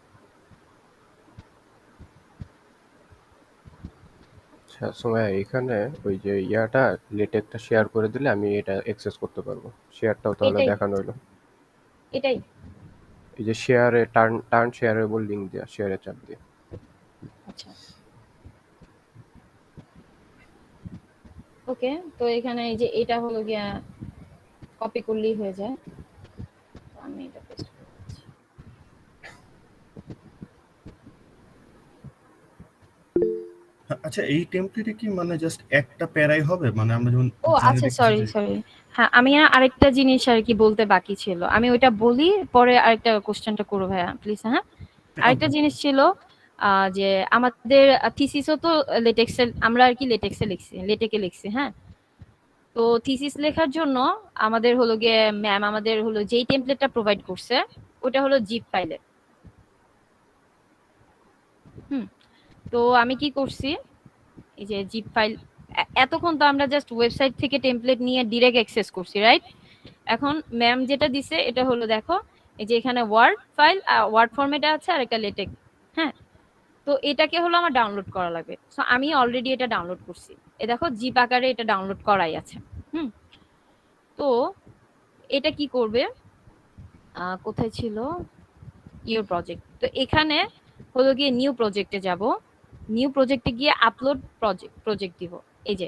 আচ্ছা সোমায়া, এখানে ওই যে ইয়াটা লেটেকটা শেয়ার করে দিলে আমি এটা অ্যাক্সেস করতে পারবো। শেয়ারটাও তাহলে এটাই দেখানো হলো। এটাই এই যে শেয়ারে টার্ন শেয়ারেবল লিংক দেয়া, শেয়ারে চাপ দিয়ে। আচ্ছা, ওকে। তো এখানে এই যে এটা হলো গিয়া কপি করলেই হয়ে যায়। আমি এটা পেস্ট করে দিচ্ছি। আচ্ছা, এই টেমপ্লেটে কি মানে জাস্ট একটা প্যারাই হবে, মানে আমরা যেমন ও আচ্ছা, সরি। হ্যাঁ, আমি না আরেকটা জিনিস আর কি বলতে বাকি ছিল, আমি ওইটা বলি পরে আরেকটা কোশ্চেনটা করো ভাইয়া প্লিজ। হ্যাঁ, আরেকটা জিনিস ছিল যে আমাদের থিসিসও তো লেটেক্সে, আমরা আর কি লেটেকে লিখছি। হ্যাঁ, তো থিসিস লেখার জন্য আমাদের হলো গিয়ে ম্যাম আমাদের হলো যেই টেমপ্লেটটা প্রোভাইড করছে ওটা হলো জিপ ফাইলে। তো আমি কি করছি, এই যে জিপ ফাইল, এতক্ষণ তো আমরা জাস্ট ওয়েবসাইট থেকে টেমপ্লেট নিয়ে ডাইরেক্ট অ্যাক্সেস করছি, রাইট? এখন ম্যাম যেটা দিছে এটা হলো দেখো, এই যে এখানে ওয়ার্ড ফাইল, ওয়ার্ড ফরম্যাটে আছে আর একটা লেটেক। হ্যাঁ, তো এটাকে হলো আমার ডাউনলোড করা লাগবে। সো আমি অলরেডি এটা ডাউনলোড করছি, এই দেখো জিপ আকারে এটা ডাউনলোড করাই আছে। তো এটা কি করবে, কোথায় ছিল ইউর প্রজেক্ট, তো এখানে হলো গিয়ে নিউ প্রজেক্টে যাব। নিউ প্রজেক্টে গিয়ে আপলোড প্রজেক্ট দিব, এই যে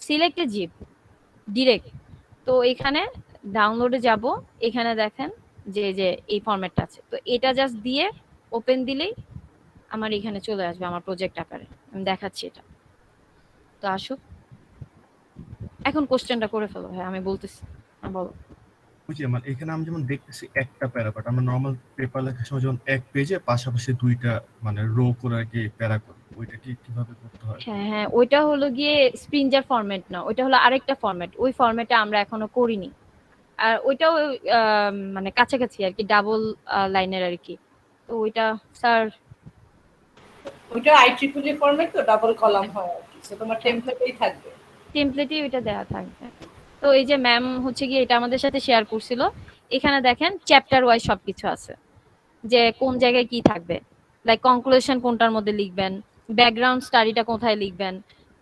সিলেক্ট এ জিপ ডিরেক্ট। তো এখানে ডাউনলোডে যাব, এখানে দেখেন যে যে এই ফরম্যাটটা আছে, তো এটা জাস্ট দিয়ে ওপেন দিলেই আমার এখানে চলে আসবে আমার প্রজেক্ট আকারে। আমি দেখাচ্ছি এটা, তো আসুক। এখন কোশ্চেনটা করে ফেলো ভাই, আমি বলতেছি, বলো। বুঝি, মানে এখানে আমি যেমন দেখতেছি একটা প্যারাগ্রাফ, আমরা নরমাল পেপার লেখার সময় যেমন এক পেজে পাশাপাশি দুইটা মানে রো করে আর কি প্যারা করি, ওইটা কি কিভাবে করতে হয়? হ্যাঁ, ওইটা হলো গিয়ে স্প্রিঞ্জার ফরম্যাট না, ওইটা হলো আরেকটা ফরম্যাট। ওই ফরম্যাটে আমরা এখনো করিনি, আর ওইটাও মানে কাছাকাছি আর কি, ডাবল লাইনের আর কি। তো ওইটা স্যার, ওইটা IEEE ফরম্যাট, তো ডাবল কলাম হয় আর কি, সো তোমার টেমপ্লেটেই থাকবে, টেমপ্লেটে ওইটা দেওয়া থাকবে। তো এই যে ম্যাম হচ্ছে গিয়ে এটা আমাদের সাথে শেয়ার করছিল, এখানে দেখেন চ্যাপ্টার ওয়াইজ সবকিছু আছে, যে কোন জায়গায় কি থাকবে, লাইক কনক্লুশন কোনটার মধ্যে লিখবেন, ব্যাকগ্রাউন্ড স্টাডিটা কোথায় লিখবেন,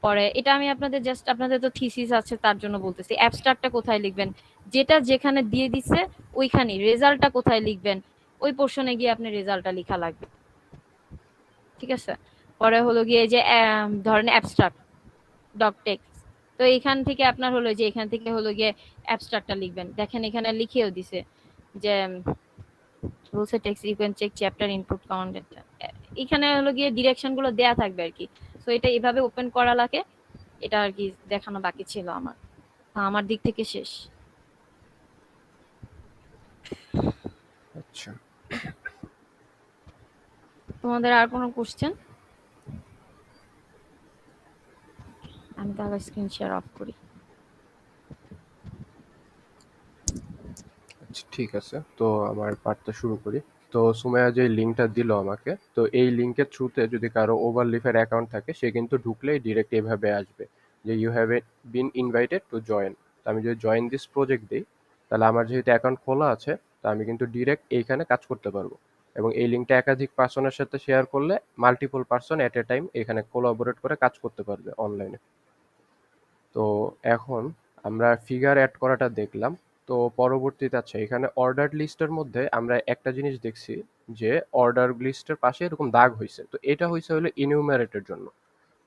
পরে এটা আমি আপনাদের জাস্ট, আপনাদের তো থিসিস আছে তার জন্য বলতেছি, অ্যাবস্ট্রাক্টটা কোথায় লিখবেন, যেটা যেখানে দিয়ে দিছে ওইখানে রেজাল্টটা কোথায় লিখবেন, ওই পোর্শনে গিয়ে আপনি রেজাল্টটা লেখা লাগবে, ঠিক আছে। পরে হলো গিয়ে যে ধরেন অ্যাবস্ট্রাক্ট ডক টেক্সট, তো এখান থেকে আপনার হলো যে এখান থেকে হলো গিয়ে অ্যাবস্ট্রাক্টটা লিখবেন। দেখেন এখানে লিখেও দিছে যে রুলস এ text you can check chapter input content, এখানে হলো গিয়ে ডিরেকশন গুলো দেয়া থাকবে আর কি। সো এটা এভাবে ওপেন করা লাগে, এটা আর কি দেখানো বাকি ছিল আমার, আমার দিক থেকে শেষ। আচ্ছা, তোমাদের আর কোনো কোশ্চেন? আমি তাহলে স্ক্রিন শেয়ার অফ করি। আচ্ছা ঠিক আছে, তো আমার পার্টটা শুরু করি। তো সুমাইয়া যে লিঙ্কটা দিল আমাকে, তো এই লিঙ্কের থ্রুতে যদি কারো ওভারলিফের অ্যাকাউন্ট থাকে সে কিন্তু ঢুকলেই ডিরেক্ট এভাবে আসবে যে you have been invited to join. তো আমি যদি জয়েন দিস প্রজেক্ট দিই, তাহলে আমার যেহেতু অ্যাকাউন্ট খোলা আছে, তো আমি কিন্তু ডিরেক্ট এইখানে কাজ করতে পারবো। এবং এই লিঙ্কটা একাধিক পার্সনের সাথে শেয়ার করলে মাল্টিপল পার্সন এট এ টাইম এখানে কোলাবোরেট করে কাজ করতে পারবে অনলাইনে। তো এখন আমরা ফিগার অ্যাড করাটা দেখলাম। তো পরবর্তীতে আচ্ছা, এখানে অর্ডার লিস্টের মধ্যে আমরা একটা জিনিস দেখছি যে অর্ডার লিস্টের পাশে এরকম দাগ হয়েছে, তো এটা হয়েছে হলো ইনিউমারেটের জন্য।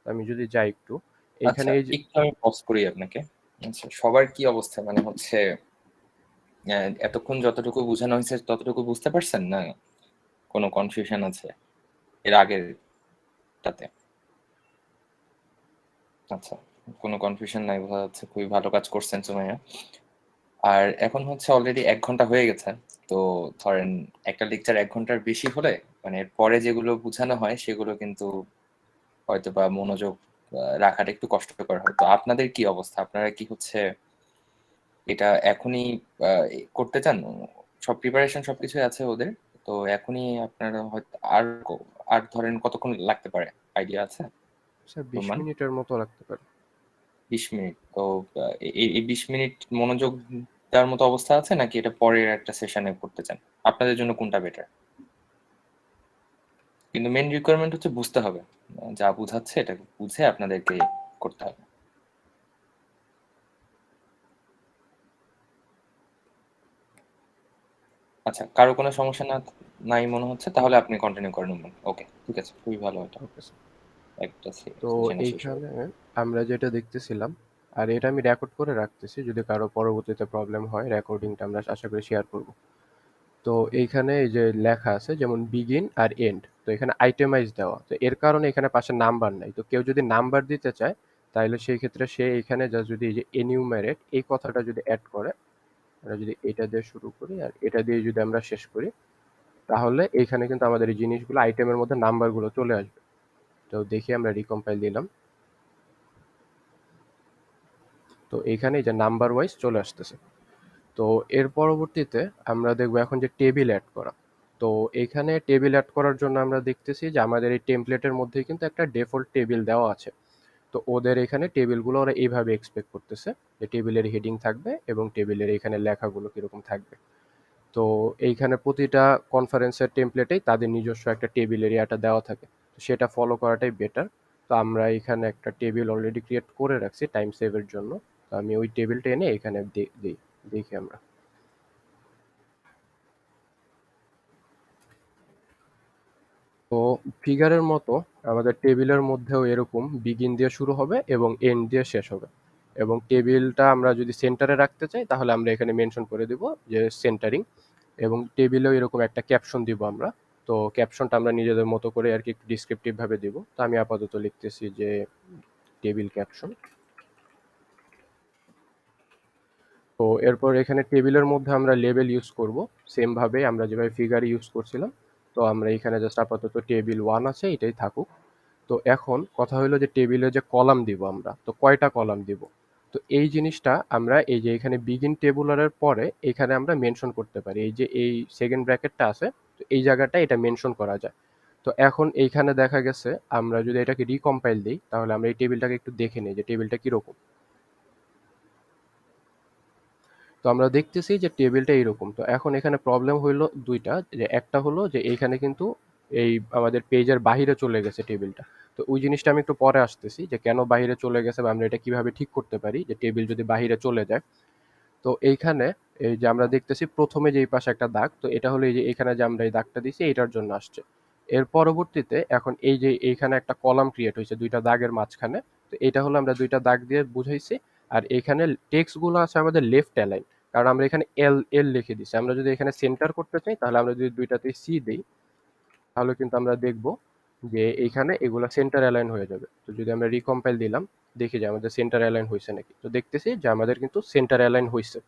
আমি যদি যাই একটু এইখানে, আচ্ছা এই যে একটু আমি পজ করি আপনাকে। আচ্ছা, সবার কি অবস্থা, মানে হচ্ছে এতক্ষণ যতটুকু বোঝানো হয়েছে ততটুকু বুঝতে পারছেন না? কোনো কনফিউশন আছে এর আগেরটাতে? আচ্ছা, কোনো কনফিউশন নাই, বোঝা যাচ্ছে খুবই ভালো কাজ করছেন সুমাইয়া। আর এখন হচ্ছে অলরেডি 1 ঘন্টা হয়ে গেছে। তো ধরেন একটা লেকচার 1 ঘন্টার বেশি হলে মানে এর পরে যেগুলো বোঝানো হয় সেগুলো কিন্তু হয়তোবা মনোযোগ রাখাটা একটু কষ্টকর হয়। তো আপনাদের কি অবস্থা? আপনারা কি হচ্ছে এটা এখনই করতে চান? সব প্রিপারেশন সবকিছুই আছে ওদের, তো এখনই আপনারা হয়তো আর ধরেন কতক্ষণ লাগতে পারে, আইডিয়া আছে? 20 প্রমাণ মিনিটের মতো লাগতে পারে। 20 মিনিট? তো এই 20 মিনিট মনোযোগ দেওয়ার মতো অবস্থা আছে, নাকি এটা পরের একটা সেশনে করতে চান? আপনাদের জন্য কোনটা বেটার? কিন্তু মেন রিকোয়ারমেন্ট হচ্ছে বুঝতে হবে, যা বুঝাচ্ছে এটা বুঝে আপনাদেরকে করতে হবে। আচ্ছা, কারো কোনো সমস্যা নাই মনে হচ্ছে, তাহলে আপনি কন্টিনিউ করেন। ওকে, ঠিক আছে, খুবই ভালো। এটা ওকে স্যার। একটা তো সেশনে শেষ হবে। এইখানে আমরা যেটা দেখতেছিলাম, আর এটা আমি রেকর্ড করে রাখতেছি, যদি কারো পরবর্তীতে প্রবলেম হয় রেকর্ডিংটা আমরা আশা করি শেয়ার করব। তো এইখানে এই যে লেখা আছে যেমন বিগিন আর এন্ড, তো এখানে আইটেমাইজ দেওয়া, তো এর কারণে এখানে পাশে নাম্বার নাই। তো কেউ যদি নাম্বার দিতে চায় তাহলে সেই ক্ষেত্রে সে এখানে যা যদি এই যে এনিউমারেট এই কথাটা যদি অ্যাড করে, আমরা যদি এটা দিয়ে শুরু করি আর এটা দিয়ে যদি আমরা শেষ করি, তাহলে এইখানে কিন্তু আমাদের এই জিনিসগুলো আইটেমের মধ্যে নাম্বারগুলো চলে আসবে। তো দেখি আমরা রিকম্পাইল দিলাম, তো এইখানে এই যে নাম্বার ওয়াইজ চলে আসতেছে। তো এর পরবর্তীতে আমরা দেখবো এখন যে টেবিল অ্যাড করা। তো এখানে টেবিল অ্যাড করার জন্য আমরা দেখতেছি যে আমাদের এই টেমপ্লেটের মধ্যেই কিন্তু একটা ডিফল্ট টেবিল দেওয়া আছে। তো ওদের এখানে টেবিলগুলো ওরা এইভাবে এক্সপেক্ট করতেছে যে টেবিলের হেডিং থাকবে এবং টেবিলের এখানে লেখাগুলো কীরকম থাকবে। তো এইখানে প্রতিটা কনফারেন্সের টেমপ্লেটেই তাদের নিজস্ব একটা টেবিল এরিয়াটা দেওয়া থাকে, তো সেটা ফলো করাটাই বেটার। তো আমরা এখানে একটা টেবিল অলরেডি ক্রিয়েট করে রাখছি টাইম সেভের জন্য, তো আমি ওই টেবিলটা এনে এখানে দিই, দেখি আমরা। তো ফিগারের মতো আমাদের টেবিলের মধ্যেও এরকম বিগিন দিয়ে শুরু হবে এবং এন্ড দিয়ে শেষ হবে। এবং টেবিলটা আমরা যদি সেন্টারে রাখতে চাই তাহলে আমরা এখানে মেনশন করে দিব যে সেন্টারিং, এবং টেবিলেও এরকম একটা ক্যাপশন দিব আমরা। তো ক্যাপশনটা আমরা নিজেদের মতো করে আর কি একটু ডিসক্রিপটিভ ভাবে দিব। তো আমি আপাতত লিখতেছি যে টেবিল ক্যাপশন। তো এরপর এখানে টেবিলের মধ্যে আমরা লেবেল ইউজ করব সেম ভাবে আমরা যেভাবে ফিগারে ইউজ করছিলাম। তো আমরা এখানে জাস্ট আপাতত টেবিল 1 আছে এটাই থাকুক। তো এখন কথা হলো যে টেবিলে যে কলাম দিব আমরা, তো কয়টা কলাম দিব। তো এই জিনিসটা আমরা এই যে এখানে বিগিন টেবুলারের পরে এখানে আমরা মেনশন করতে পারি, এই যে এই সেকেন্ড ব্র্যাকেটটা আছে, তো এই জায়গাটা এটা মেনশন করা যায়। তো এখন এইখানে দেখা গেছে আমরা যদি এটাকে রিকম্পাইল দিই তাহলে আমরা এই টেবিলটাকে একটু দেখে নিই যে টেবিলটা কীরকম। তো আমরা দেখতেছি যে টেবিলটা এইরকম। তো এখন এখানে প্রবলেম হইলো দুইটা, যে একটা হলো যে এইখানে কিন্তু এই আমাদের পেজের বাহিরে চলে গেছে টেবিলটা। তো ওই জিনিসটা আমি একটু পরে আসতেছি যে কেন বাহিরে চলে গেছে বা আমরা এটা কিভাবে ঠিক করতে পারি যে টেবিল যদি বাহিরে চলে যায়। তো এইখানে এই যে আমরা দেখতেছি প্রথমে যে এই পাশে একটা দাগ, তো এটা হলো এই যে এখানে যে আমরা এই দাগটা দিছি এটার জন্য আসছে। এর পরবর্তীতে এখন এই যে এইখানে একটা কলাম ক্রিয়েট হয়েছে দুইটা দাগের মাঝখানে। তো এটা হলো আমরা দুইটা দাগ দিয়ে বুঝাইছি। আর এখানে টেক্সট গুলো আছে আমাদের লেফট অ্যালাইন, কারণ আমরা এখানে এল এল লিখে দিছি। আমরা যদি এখানে সেন্টার করতে চাই তাহলে আমরা যদি দুইটাতে সি দিই তাহলে কিন্তু আমরা দেখব যে এইখানে এগুলা সেন্টার অ্যালাইন হয়ে যাবে। তো যদি আমরা রিকম্পাইল দিলাম দেখি যে আমাদের সেন্টার অ্যালাইন হয়েছে নাকি। তো দেখতেছি যে আমাদের কিন্তু সেন্টার অ্যালাইন হয়েছে।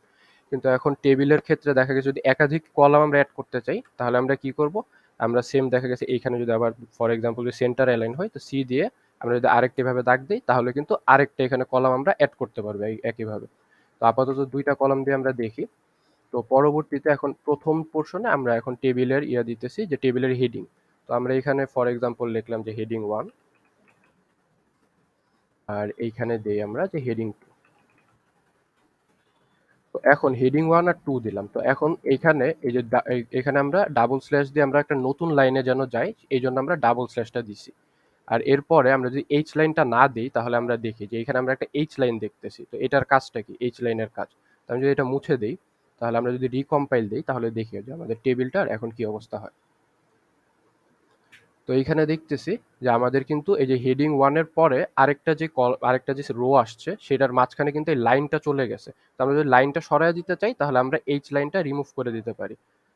কিন্তু এখন টেবিলের ক্ষেত্রে দেখা গেছে যদি একাধিক কলাম আমরা অ্যাড করতে চাই তাহলে আমরা কি করব, আমরা সেম দেখা গেছে এইখানে যদি আবার ফর এক্সাম্পল যদি সেন্টার অ্যালাইন হয় তো সি দিয়ে আমরা যদি আরেকটি ভাবে দাগ দিই তাহলে কিন্তু আরেকটা এখানে কলাম আমরা অ্যাড করতে পারবো একইভাবে। তো আপাতত দুইটা কলাম দিয়ে আমরা দেখি। তো পরবর্তীতে এখন প্রথম পোর্শনে আমরা এখন টেবিলের দিতেছি যে টেবিলের হেডিং। তো আমরা এখানে ফর এক্সাম্পল লিখলাম যে হেডিং 1 আর এইখানে দেই আমরা যে হেডিং 2। তো এখন হেডিং 1 আর 2 দিলাম। তো এখন এইখানে এই যে এখানে আমরা ডাবল স্ল্যাশ দিয়ে আমরা একটা নতুন লাইনে যেন যাই এই জন্য আমরা ডাবল স্ল্যাশটা দিছি। আর এরপরে আমরা যদি এইচ লাইনটা না দিই তাহলে আমরা দেখি যে এখানে আমরা একটা এইচ লাইন দেখতেছি। তো এটার কাজটা কি, এইচ লাইনের কাজ। তো আমি যদি এটা মুছে দিই তাহলে আমরা যদি রিকম্পাইল দিই তাহলে দেখি যে আমাদের টেবিলটার এখন কি অবস্থা হয়। তো এইখানে দেখতেছি যে আমাদের কিন্তু এই যে হেডিং 1 এর পরে আরেকটা যে রো আসছে সেটার মাঝখানে কিন্তু এই লাইনটা চলে গেছে। তো আমরা যদি লাইনটা সরায় দিতে চাই তাহলে আমরা এইচ লাইনটা রিমুভ করে দিতে পারি।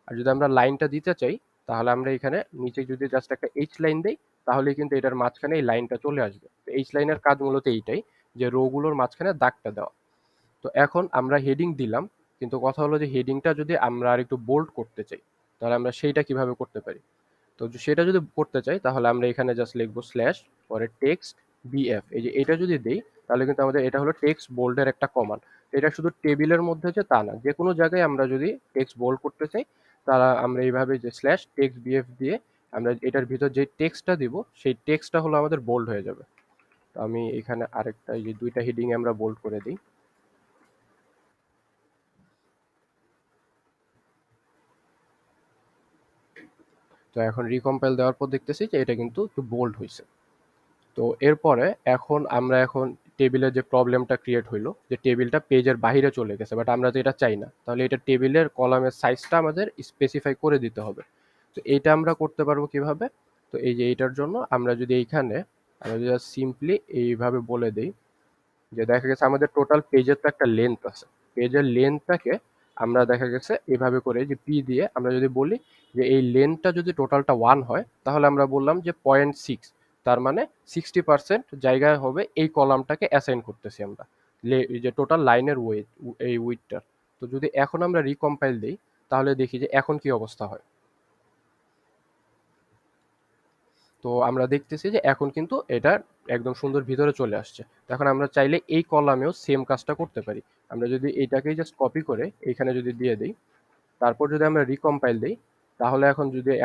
আর যদি আমরা লাইনটা দিতে চাই তাহলে আমরা এখানে নিচে যদি জাস্ট একটা এইচ লাইন দেই তাহলে কিন্তু এটার মাঝখানে এই লাইনটা চলে আসবে। তো এইচ লাইনের কাজ মূলত এইটাই যে রো গুলোর মাঝখানে দাগটা দেওয়া। তো এখন আমরা হেডিং দিলাম, কিন্তু কথা হলো যে হেডিংটা যদি আমরা আর একটু বোল্ড করতে চাই তাহলে আমরা সেইটা কিভাবে করতে পারি। তো সেটা যদি করতে চাই তাহলে আমরা এখানে জাস্ট লিখবো স্ল্যাশ পরে টেক্সট বিএফ। এই যে এটা যদি দেই তাহলে কিন্তু আমাদের এটা হলো টেক্সট বোল্ডের একটা কমান্ড। এটা শুধু টেবিলের মধ্যে যে তা না, যে কোনো জায়গায় আমরা যদি টেক্সট বোল্ড করতে চাই তাহলে আমরা এইভাবে যে স্ল্যাশ টেক্সট বিএফ দিয়ে আমরা এটার ভিতর যে টেক্সটটা দিব সেই টেক্সটটা হলো আমাদের বোল্ড হয়ে যাবে। তো আমি এখানে আরেকটা এই যে দুইটা হেডিং আমরা বোল্ড করে দিই। তো এখন রিকম্পাইল দেওয়ার পর দেখতেছি যে এটা কিন্তু একটু বোল্ড হয়েছে। তো এরপরে এখন টেবিলের যে প্রবলেমটা ক্রিয়েট হইলো যে টেবিলটা পেজের বাইরে চলে গেছে, বাট আমরা তো এটা চাই না। তাহলে এটা টেবিলের কলামের সাইজটা আমাদের স্পেসিফাই করে দিতে হবে। তো এইটা আমরা করতে পারবো কিভাবে। তো এই যে এইটার জন্য আমরা যদি এইখানে আমরা যদি সিম্পলি এইভাবে বলে দিই যে দেখা গেছে আমাদের টোটাল পেজের তো একটা লেন্থ আছে, পেজের লেন্থটাকে আমরা দেখা গেছে এভাবে করে যে পি দিয়ে আমরা যদি বলি যে এই লেন্থটা যদি টোটালটা 1 হয় তাহলে আমরা বললাম যে 0.6, তার মানে 60% জায়গায় হবে এই কলামটাকে অ্যাসাইন করতেছি আমরা এই যে টোটাল লাইনের ওয়েট এই উইডটার। তো যদি এখন আমরা রিকম্পাইল দিই তাহলে দেখি যে এখন কি অবস্থা হয়। তো আমরা দেখতেছি যে এখন কিন্তু এটা একদম সুন্দর ভিতরে চলে আসছে। তো এখন আমরা চাইলে এই কলামেও সেম কাজটা করতে পারি। আমরা যদি এইটাকেই জাস্ট কপি করে এইখানে যদি দিয়ে দিই তারপর যদি আমরা রিকম্পাইল দিই তাহলে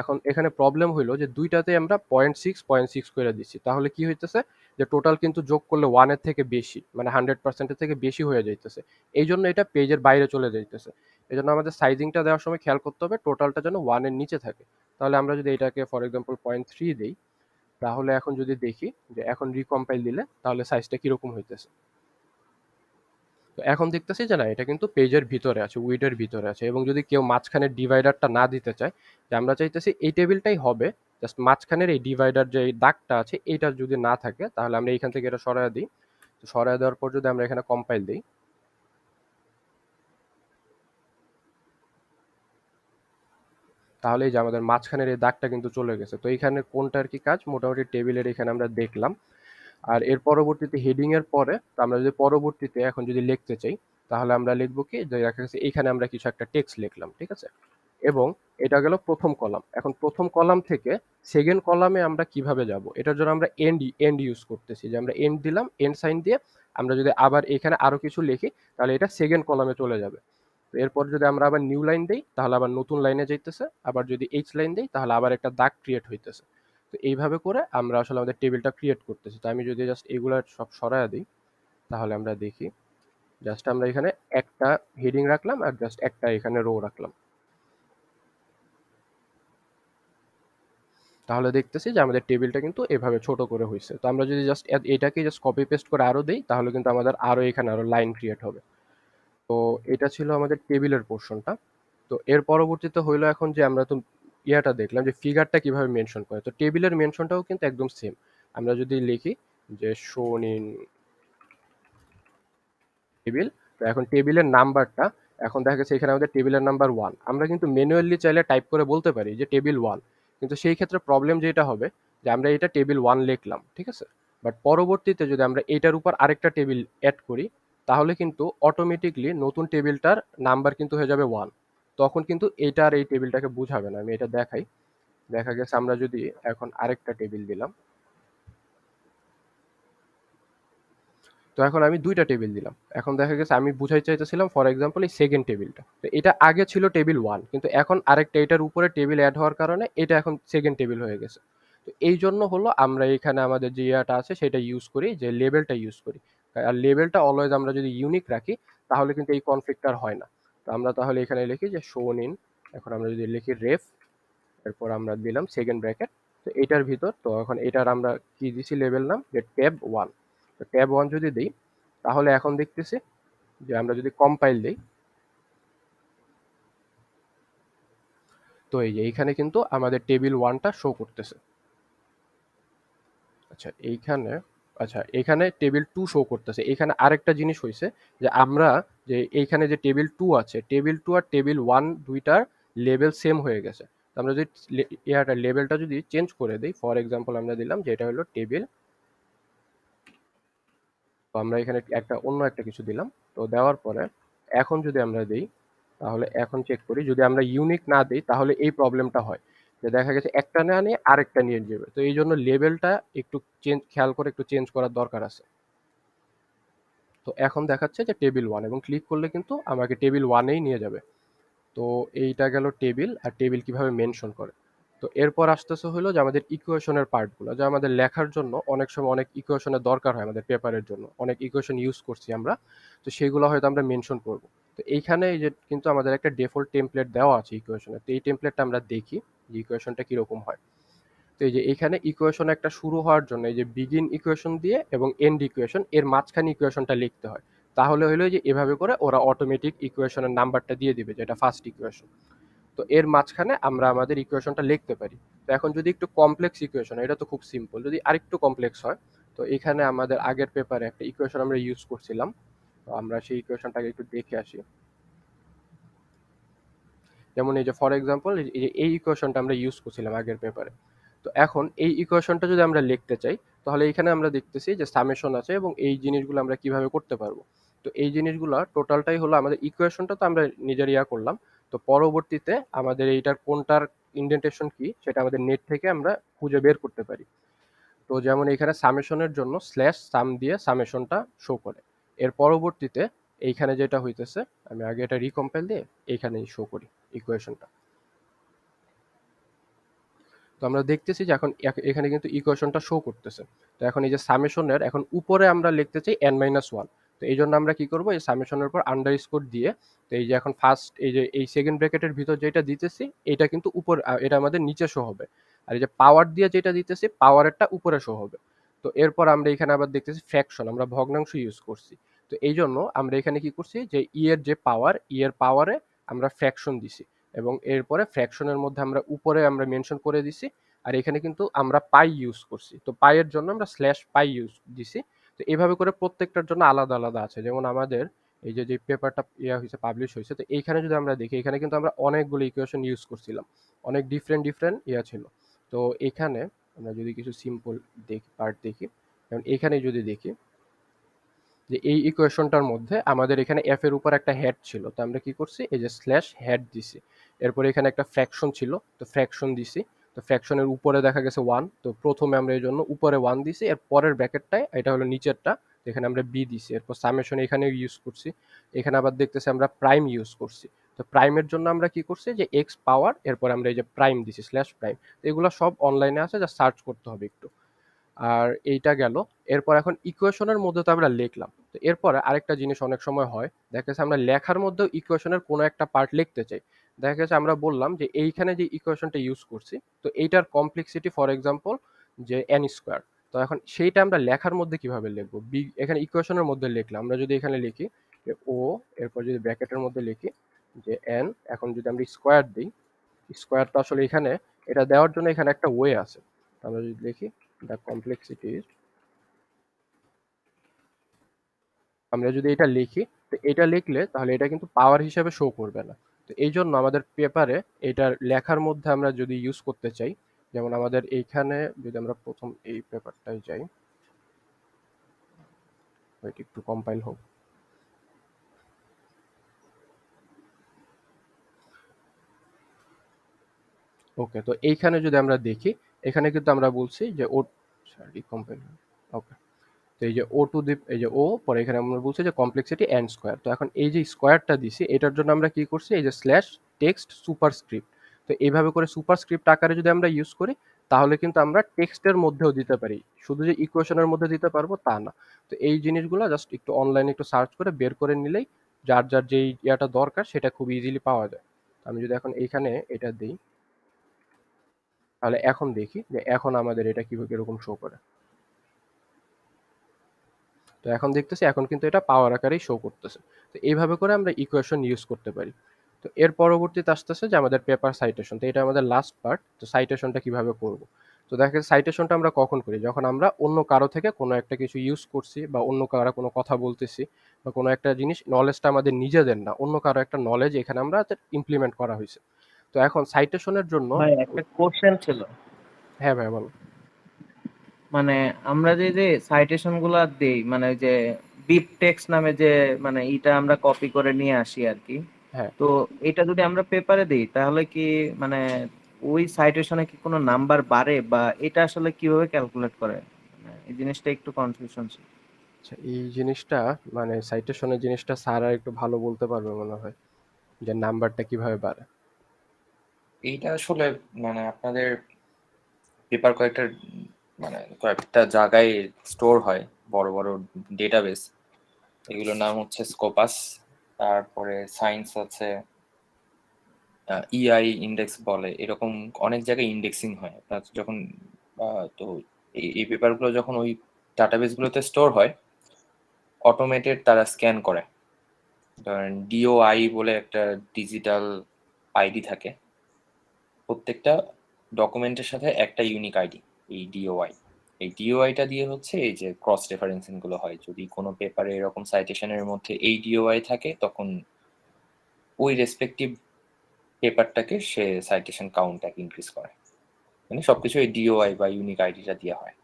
এখন এখানে প্রবলেম হইলো যে দুইটাতে আমরা 0.6 করে দিচ্ছি। তাহলে কি হইতেছে যে টোটাল কিন্তু যোগ করলে 1 এর থেকে বেশি, মানে 100% থেকে বেশি হয়ে যাইতেছে। এই জন্য এটা পেজের বাইরে চলে যাইতেছে। এই জন্য আমাদের সাইজিংটা দেওয়ার সময় খেয়াল করতে হবে টোটালটা যেন 1 এর নিচে থাকে। তাহলে আমরা যদি এটাকে ফর এক্সাম্পল 0.3 দিই তাহলে এখন যদি দেখি যে এখন রিকম্পাইল দিলে তাহলে সাইজটা কিরকম হইতেছে। তো এখন দেখতেছি যে না, এটা কিন্তু পেজের ভিতরে আছে, উইডের ভিতরে আছে। এবং যদি কেউ মাঝখানে ডিভাইডারটা না দিতে চায়, যে আমরা চাইতেছি এই টেবিলটাই হবে, জাস্ট মাঝখানের এই ডিভাইডার যে দাগটা আছে এইটা যদি না থাকে তাহলে আমরা এইখান থেকে এটা সরায় দিই। তো সরায় দেওয়ার পর যদি আমরা এখানে কম্পাইল দিই তাহলে এই যে আমাদের মাঝখানের এই দাগটা কিন্তু চলে গেছে। তো এইখানে কোনটার কি কাজ মোটামুটি টেবিলের এখানে আমরা দেখলাম। আর এর পরবর্তীতে হেডিং এর পরে আমরা যদি পরবর্তীতে এখন যদি লিখতে চাই তাহলে আমরা লিখবো কি যে দেখা গেছে এখানে আমরা কিছু একটা টেক্সট লিখলাম, ঠিক আছে। এবং এটা গেল প্রথম কলাম। এখন প্রথম কলাম থেকে সেকেন্ড কলামে আমরা কিভাবে যাব, এটার জন্য আমরা এন্ড ইউজ করতেছি, যে আমরা এন্ড দিলাম, এন্ড সাইন দিয়ে আমরা যদি আবার এখানে আরো কিছু লিখি তাহলে এটা সেকেন্ড কলামে চলে যাবে। তো এরপর যদি আমরা আবার নিউ লাইন দিই তাহলে আবার নতুন লাইনে যাইতেছে, আবার যদি এইচ লাইন দিই তাহলে আবার একটা দাগ ক্রিয়েট হইতেছে। তো এইভাবে করে আমরা আসলে আমাদের টেবিলটা ক্রিয়েট করতেছি। তো আমি যদি জাস্ট এগুলা সব সরায় দিই তাহলে আমরা দেখি জাস্ট আমরা এখানে একটা হেডিং রাখলাম আর জাস্ট একটা এখানে রো রাখলাম। তাহলে দেখতেছি যে আমাদের টেবিলটা কিন্তু এভাবে ছোট করে হয়েছে। তো আমরা যদি জাস্ট এটাকে জাস্ট কপি পেস্ট করে আরো দেই তাহলে কিন্তু আমাদের আরো এখানে আরো লাইন ক্রিয়েট হবে। তো এটা ছিল আমাদের টেবিলের পোর্শনটা। তো এর পরবর্তীতে হইলো এখন যে আমরা তো ইয়াটা দেখলাম যে ফিগারটা কিভাবে মেনশন করে। তো টেবিলের মেনশনটাও কিন্তু একদম সেম। আমরা যদি লিখি যে শোন ইন টেবিল, তো এখন টেবিলের নাম্বারটা এখন দেখা গেছে এখানে আমাদের টেবিলের নাম্বার 1। আমরা কিন্তু ম্যানুয়ালি চাইলে টাইপ করে বলতে পারি যে টেবিল 1, কিন্তু সেই ক্ষেত্রে প্রবলেম যেটা হবে যে আমরা এটা টেবিল 1 লিখলাম, ঠিক আছে, বাট পরবর্তীতে যদি আমরা এটার উপর আরেকটা টেবিল অ্যাড করি তাহলে কিন্তু অটোমেটিকলি নতুন টেবিলটার নাম্বার কিন্তু হয়ে যাবে 1। তখন কিন্তু এটা আর এই টেবিলটাকে বুঝাবে না। আমি এটা দেখাই। দেখা গেছে আমরা যদি এখন আরেকটা টেবিল দিলাম, তো এখন আমি দুইটা টেবিল দিলাম। এখন দেখা গেছে আমি বুঝাই চাইতেছিলাম ফর এক্সাম্পল এই সেকেন্ড টেবিলটা, তো এটা আগে ছিল টেবিল 1, কিন্তু এখন আরেকটা এটার উপরে টেবিল অ্যাড হওয়ার কারণে এটা এখন সেকেন্ড টেবিল হয়ে গেছে। তো এই জন্য হলো আমরা এখানে আমাদের যে ইয়াটা আছে সেটা ইউজ করি, যে লেবেলটা ইউজ করি। আর লেবেলটা অলওয়েজ আমরা যদি ইউনিক রাখি তাহলে কিন্তু এই কনফ্লিক্টটা আর হয় না। তো আমরা তাহলে এখানে লিখি যে শোন ইন, এখন আমরা যদি লিখি রেফ, এরপর আমরা দিলাম সেকেন্ড ব্র্যাকেট, তো এটার ভিতর, তো এখন এটার আমরা কি দিছি লেবেল নাম যে ট্যাব 1। তো ট্যাব 1 যদি দিই তাহলে এখন দেখতেছি যে আমরা যদি কম্পাইল দিই, তো এই যে এইখানে কিন্তু আমাদের টেবিল 1টা শো করতেছে। আচ্ছা এখানে টেবিল 2 শো করতেছে। এখানে আরেকটা জিনিস হয়েছে যে আমরা যে এইখানে যে টেবিল 2 আছে, টেবিল 2 আর টেবিল 1 দুইটার লেভেল সেম হয়ে গেছে। তো আমরা যদি ইয়াটা লেভেলটা যদি চেঞ্জ করে দিই, ফর এক্সাম্পল আমরা দিলাম যে এটা হলো টেবিল, তো আমরা এখানে একটা অন্য একটা কিছু দিলাম। তো দেওয়ার পরে এখন যদি আমরা দিই তাহলে এখন চেক করি, যদি আমরা ইউনিক না দিই তাহলে এই প্রবলেমটা হয় যে দেখা গেছে একটা না নিয়ে আরেকটা নিয়ে যাবে। তো এই জন্য লেভেলটা একটু খেয়াল করে একটু চেঞ্জ করার দরকার আছে। তো এখন দেখাচ্ছে যে টেবিল 1 এবং ক্লিক করলে কিন্তু আমাকে টেবিল 1-এই নিয়ে যাবে। তো এইটা গেল টেবিল, আর টেবিল কিভাবে মেনশন করে। তো এরপর আসতেছে হলো যে আমাদের ইকুয়েশনের পার্টগুলো, যা আমাদের লেখার জন্য অনেক সময় অনেক ইকুয়েশনের দরকার হয়, আমাদের পেপারের জন্য অনেক ইকুয়েশন ইউজ করছি আমরা, তো সেগুলো হয়তো আমরা মেনশন করব। তো এইখানে এই যে কিন্তু আমাদের একটা ডিফল্ট টেমপ্লেট দেওয়া আছে ইকুয়েশনে, তো এই টেমপ্লেটটা আমরা দেখি যে ইকুয়েশনটা কীরকম হয়। তো এই যে এখানে ইকুয়েশন একটা শুরু হওয়ার জন্য এই যে বিগিন ইকুয়েশন দিয়ে এবং এন্ড ইকুয়েশন এর মাঝখানে ইকুয়েশনটা লিখতে হয়। তাহলে হলো যে এভাবে করে ওরা অটোমেটিক ইকুয়েশনের নাম্বারটা দিয়ে দিবে, যেটা ফার্স্ট ইকুয়েশন। তো এর মাঝখানে আমরা আমাদের ইকুয়েশনটা লিখতে পারি। তো এখন যদি একটু কমপ্লেক্স ইকুয়েশন, এটা তো খুব সিম্পল, যদি আরেকটু কমপ্লেক্স হয়, তো এখানে আমাদের আগের পেপারে একটা ইকুয়েশন আমরা ইউজ করছিলাম, তো আমরা সেই ইকুয়েশনটাকে একটু দেখে আসি। যেমন এই যে ফর এক্সাম্পল এই ইকুয়েশনটা আমরা ইউজ করছিলাম আগের পেপারে। তো এখন এই ইকুয়েশনটা যদি আমরা লিখতে চাই তাহলে এখানে আমরা দেখতেছি যে সামেশন আছে এবং এই জিনিসগুলো আমরা কিভাবে করতে পারবো। তো এই জিনিসগুলো টোটালটাই হলো আমাদের ইকুয়েশনটা, তো আমরা নিজের ইয়া করলাম। তো পরবর্তীতে আমাদের এইটার কোনটার ইন্ডেন্টেশন কি সেটা আমাদের নেট থেকে আমরা খুঁজে বের করতে পারি। তো যেমন এখানে সামেশনের জন্য স্ল্যাশ সাম দিয়ে সামেশনটা শো করে। এর পরবর্তীতে এইখানে যেটা হইতেছে, আমি আগে এটা রিকম্পাইল দিয়ে এইখানেই শো করি ইকুয়েশনটা। তো আমরা দেখতেছি যে এখন এখানে কিন্তু ইকুয়েশনটা শো করতেছে। তো এখন এই যে সামেশনের এখন উপরে আমরা লিখতে চাই n-1, তো এই জন্য আমরা কি করব, এই সামেশনের উপর আন্ডারস্কোর দিয়ে, তো এই যে এখন ফার্স্ট এই যে এই সেকেন্ড ব্র্যাকেটের ভিতর যেটা দিতেছি এটা কিন্তু উপর, এটা আমাদের নিচে শো হবে, আর এই যে পাওয়ার দিয়ে যেটা দিতেছি পাওয়ারেরটা উপরে শো হবে। তো এরপর আমরা এখানে আবার দেখতেছি ফ্র্যাকশন, আমরা ভগ্নাংশ ইউজ করছি। তো এই জন্য আমরা এখানে কি করছি যে এর যে পাওয়ার, এর পাওয়ারে আমরা ফ্র্যাকশন দিছি এবং এরপরে ফ্র্যাকশনের মধ্যে আমরা উপরে আমরা মেনশন করে দিছি। আর এখানে কিন্তু আমরা পাই ইউজ করছি, তো পাইয়ের জন্য আমরা স্ল্যাশ পাই ইউজ দিছি। তো এইভাবে করে প্রত্যেকটার জন্য আলাদা আলাদা আছে। যেমন আমাদের এই যে পেপারটা ইয়া হয়েছে, পাবলিশ হয়েছে, তো এইখানে যদি আমরা দেখি এখানে কিন্তু আমরা অনেকগুলো ইকুয়েশন ইউজ করছিলাম, অনেক ডিফারেন্ট ইয়া ছিল। তো এখানে আমরা যদি কিছু সিম্পল পার্ট দেখি, যেমন এখানে যদি দেখি যে এই ইকুয়েশনটার মধ্যে আমাদের এখানে এফ এর উপর একটা হেড ছিল, তো আমরা কি করছি এই যে স্ল্যাশ হেড দিছি। এরপরে এখানে একটা ফ্র্যাকশন ছিল, তো ফ্র্যাকশন দিছি। তো ফ্র্যাকশনের উপরে দেখা গেছে 1, তো প্রথমে আমরা এই জন্য উপরে 1 দিছি, এর পরের ব্র্যাকেটটায় এটা হলো নিচেরটা, এখানে আমরা বি দিছি। এরপর সামেশন এখানে ইউজ করছি। এখানে আবার দেখতেছি আমরা প্রাইম ইউজ করছি। তো প্রাইমের জন্য আমরা কি করছি যে এক্স পাওয়ার, এরপর আমরা এই যে প্রাইম দিছি স্ল্যাশ প্রাইম। তো এগুলো সব অনলাইনে আছে, যা সার্চ করতে হবে একটু। আর এইটা গেল। এরপর এখন ইকুয়েশনের মধ্যে তো আমরা লিখলাম, তো এরপরে আরেকটা জিনিস অনেক সময় হয়, দেখা যাচ্ছে আমরা লেখার মধ্যেও ইকুয়েশনের কোনো একটা পার্ট লিখতে চাই। দেখা গেছে আমরা বললাম যে এইখানে যে ইকুয়েশনটা ইউজ করছি, তো এইটার কমপ্লেক্সিটি ফর এক্সাম্পল যে এন স্কোয়ার। তো এখন সেইটা আমরা লেখার মধ্যে কিভাবে লিখবো, এখানে ইকুয়েশনের মধ্যে লিখলাম, আমরা যদি এখানে লিখি যে ও, এরপর যদি ব্র্যাকেটের মধ্যে লিখি যে এন, এখন যদি আমরা স্কোয়ার দিই, স্কোয়ার তো আসলে এখানে এটা দেওয়ার জন্য এখানে একটা ওয়ে আছে। আমরা যদি লিখি দ্য কমপ্লেক্সিটি, আমরা যদি এটা লিখি, তো এটা লিখলে তাহলে এটা কিন্তু পাওয়ার হিসেবে শো করবে না। তো এই জন্য আমাদের পেপারে এটার লেখার মধ্যে আমরা যদি ইউজ করতে চাই, যেমন আমাদের এইখানে যদি আমরা প্রথম এই পেপারটায় যাই, ওইটা একটু কম্পাইল হোক। ওকে, তো এইখানে যদি আমরা দেখি, এখানে কিন্তু আমরা বলছি যে ও, সরি কম্পাইল, ওকে, তো এই যে ও টু দি, এই যে ও, পরে এখানে আমরা বলছি যে কমপ্লেক্সিটি এন স্কোয়ার। তো এখন এই যে স্কোয়ারটা দিছি, এটার জন্য আমরা কি করছি, এই যে স্ল্যাশ টেক্সট সুপারস্ক্রিপ্ট। তো এইভাবে করে সুপারস্ক্রিপ্ট আকারে যদি আমরা ইউজ করি, তাহলে কিন্তু আমরা টেক্সটের মধ্যেও দিতে পারি, শুধু যে ইকুয়েশনের মধ্যে দিতে পারবো তা না। তো এই জিনিসগুলো জাস্ট একটু অনলাইনে একটু সার্চ করে বের করে নিলেই যার যার যেই ইয়াটা দরকার সেটা খুব ইজিলি পাওয়া যায়। আমি যদি এখন এইখানে এটা দিই, তাহলে এখন দেখি যে এখন আমাদের এটা কিভাবে এরকম শো করে। তো এখন দেখতেছি এখন কিন্তু এটা পাওয়ার আকারেই শো করতেছে। তো এইভাবে করে আমরা ইকুয়েশন ইউজ করতে পারি। তো এর পরবর্তীতে আসতেছে যে আমাদের পেপার সাইটেশন। তো এটা আমাদের লাস্ট পার্ট। তো সাইটেশনটা কিভাবে করব? তো দেখা যাচ্ছে সাইটেশনটা আমরা কখন করি, যখন আমরা অন্য কারো থেকে কোনো একটা কিছু ইউজ করছি, বা অন্য কারো কোনো কথা বলতেছি, বা কোনো একটা জিনিস নলেজটা আমাদের নিজেদের না, অন্য কারো একটা নলেজ এখানে আমরা ইমপ্লিমেন্ট করা হয়েছে। তো এখন সাইটেশনের জন্য ভাই একটা কোশ্চেন ছিল, হ্যাঁ ভাই বলো। মানে আমরা যে সাইটেশন গুলা দেই, মানে ওই যে বিপ টেক্সট নামে যে মানে এটা আমরা কপি করে নিয়ে আসি আর কি, হ্যাঁ, তো এটা যদি আমরা পেপারে দেই তাহলে কি মানে ওই সাইটেশনে কি কোনো নাম্বার বাড়ে, বা এটা আসলে কিভাবে ক্যালকুলেট করে? মানে এই জিনিসটা একটু কনফিউশন ছিল। আচ্ছা, এই জিনিসটা মানে সাইটেশনের জিনিসটা স্যার আর একটু ভালো বলতে পারবে মনে হয়, যে নাম্বারটা কিভাবে বাড়ে। এইটা আসলে মানে আপনাদের পেপার কয়েকটা জায়গায় স্টোর হয়, বড় বড় ডেটাবেস। এগুলোর নাম হচ্ছে স্কোপাস, তারপরে সায়েন্স আছে, ইআই ইন্ডেক্স বলে, এরকম অনেক জায়গায় ইন্ডেক্সিং হয়। আপনার যখন তো এই পেপারগুলো যখন ওই ডাটাবেসগুলোতে স্টোর হয়, অটোমেটেড তারা স্ক্যান করে। ধরেন ডিওআই বলে একটা ডিজিটাল আইডি থাকে, প্রত্যেকটা ডকুমেন্টের সাথে একটা ইউনিক আইডি, এই ডিওআই। এই ডিওআইটা দিয়ে হচ্ছে এই যে ক্রস রেফারেন্সিং গুলো হয়। যদি কোনো পেপারে এরকম সাইটেশনের মধ্যে এই ডিওআই থাকে, তখন ওই রেসপেক্টিভ পেপারটাকে সে সাইটেশন কাউন্ট ইনক্রিজ করে। মানে সবকিছু এই ডিওআই বা ইউনিক আইডিটা দিয়ে হয়।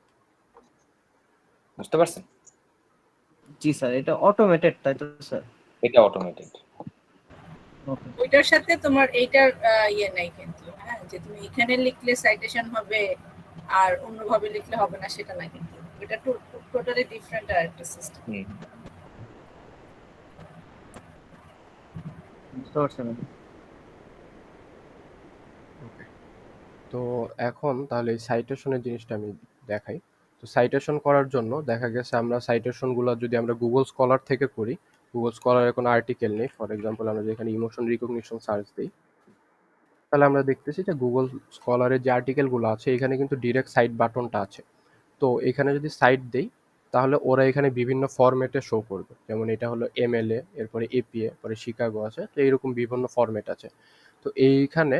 বুঝতে পারছেন? জি স্যার, এটা অটোমেটেড তাই তো স্যার? এটা অটোমেটেড। ওকে। ওইটার সাথে তোমার এইটার ইয়ে নাই কিন্তু, হ্যাঁ, যে তুমি এখানে লিখলে সাইটেশন হবে আর অন্যভাবে লিখলে হবে না সেটা না, কিন্তু এটা টোটালি ডিফারেন্ট আর একটা সিস্টেম। বুঝতে পারছেন? ওকে, তো এখন তাহলে এই সাইটেশনের জিনিসটা আমি দেখাই। তো সাইটেশন করার জন্য দেখা গেছে আমরা সাইটেশনগুলো যদি আমরা গুগল স্কলার থেকে করি, গুগল স্কলারে কোনো আর্টিকেল নেই, ফর এক্সাম্পল আমরা যেখানে ইমোশন রিকগনিশন সার্চ দিই, তাহলে আমরা দেখতেছি যে গুগল স্কলারের যে আর্টিকেলগুলো আছে এখানে কিন্তু ডিরেক্ট সাইট বাটনটা আছে। তো এখানে যদি সাইট দেই, তাহলে ওরা এখানে বিভিন্ন ফরম্যাটে শো করবে। যেমন এটা হলো এমএলএ, এরপরে এপিএ, পরে শিকাগো আছে, তো এইরকম বিভিন্ন ফরম্যাট আছে। তো এইখানে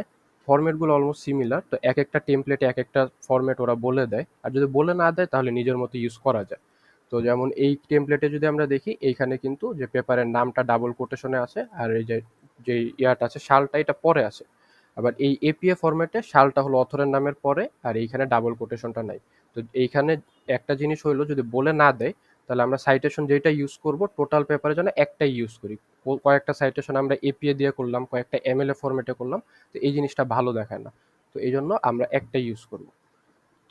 ফরম্যাটগুলো অলমোস্ট সিমিলার। তো এক একটা টেমপ্লেটে এক একটা ফরম্যাট ওরা বলে দেয়, আর যদি বলে না দেয় তাহলে নিজের মতো ইউজ করা যায়। তো যেমন এই টেমপ্লেটে যদি আমরা দেখি, এইখানে কিন্তু যে পেপারের নামটা ডাবল কোটেশনে আছে, আর এই যে ইয়াটা আছে সালটা, এটা পরে আছে। আবার এই এপিএ ফরম্যাটে সালটা হলো অথরের নামের পরে, আর এইখানে ডাবল কোটেশনটা নাই। তো এইখানে একটা জিনিস হইলো, যদি বলে না দেয় তাহলে আমরা সাইটেশন যেটা ইউজ করব টোটাল পেপারের জন্য একটাই ইউজ করি। কয়েকটা সাইটেশন আমরা এপিএ দিয়ে করলাম, কয়েকটা এমএলএ ফরম্যাটে করলাম, তো এই জিনিসটা ভালো দেখায় না। তো এই জন্য আমরা একটাই ইউজ করব।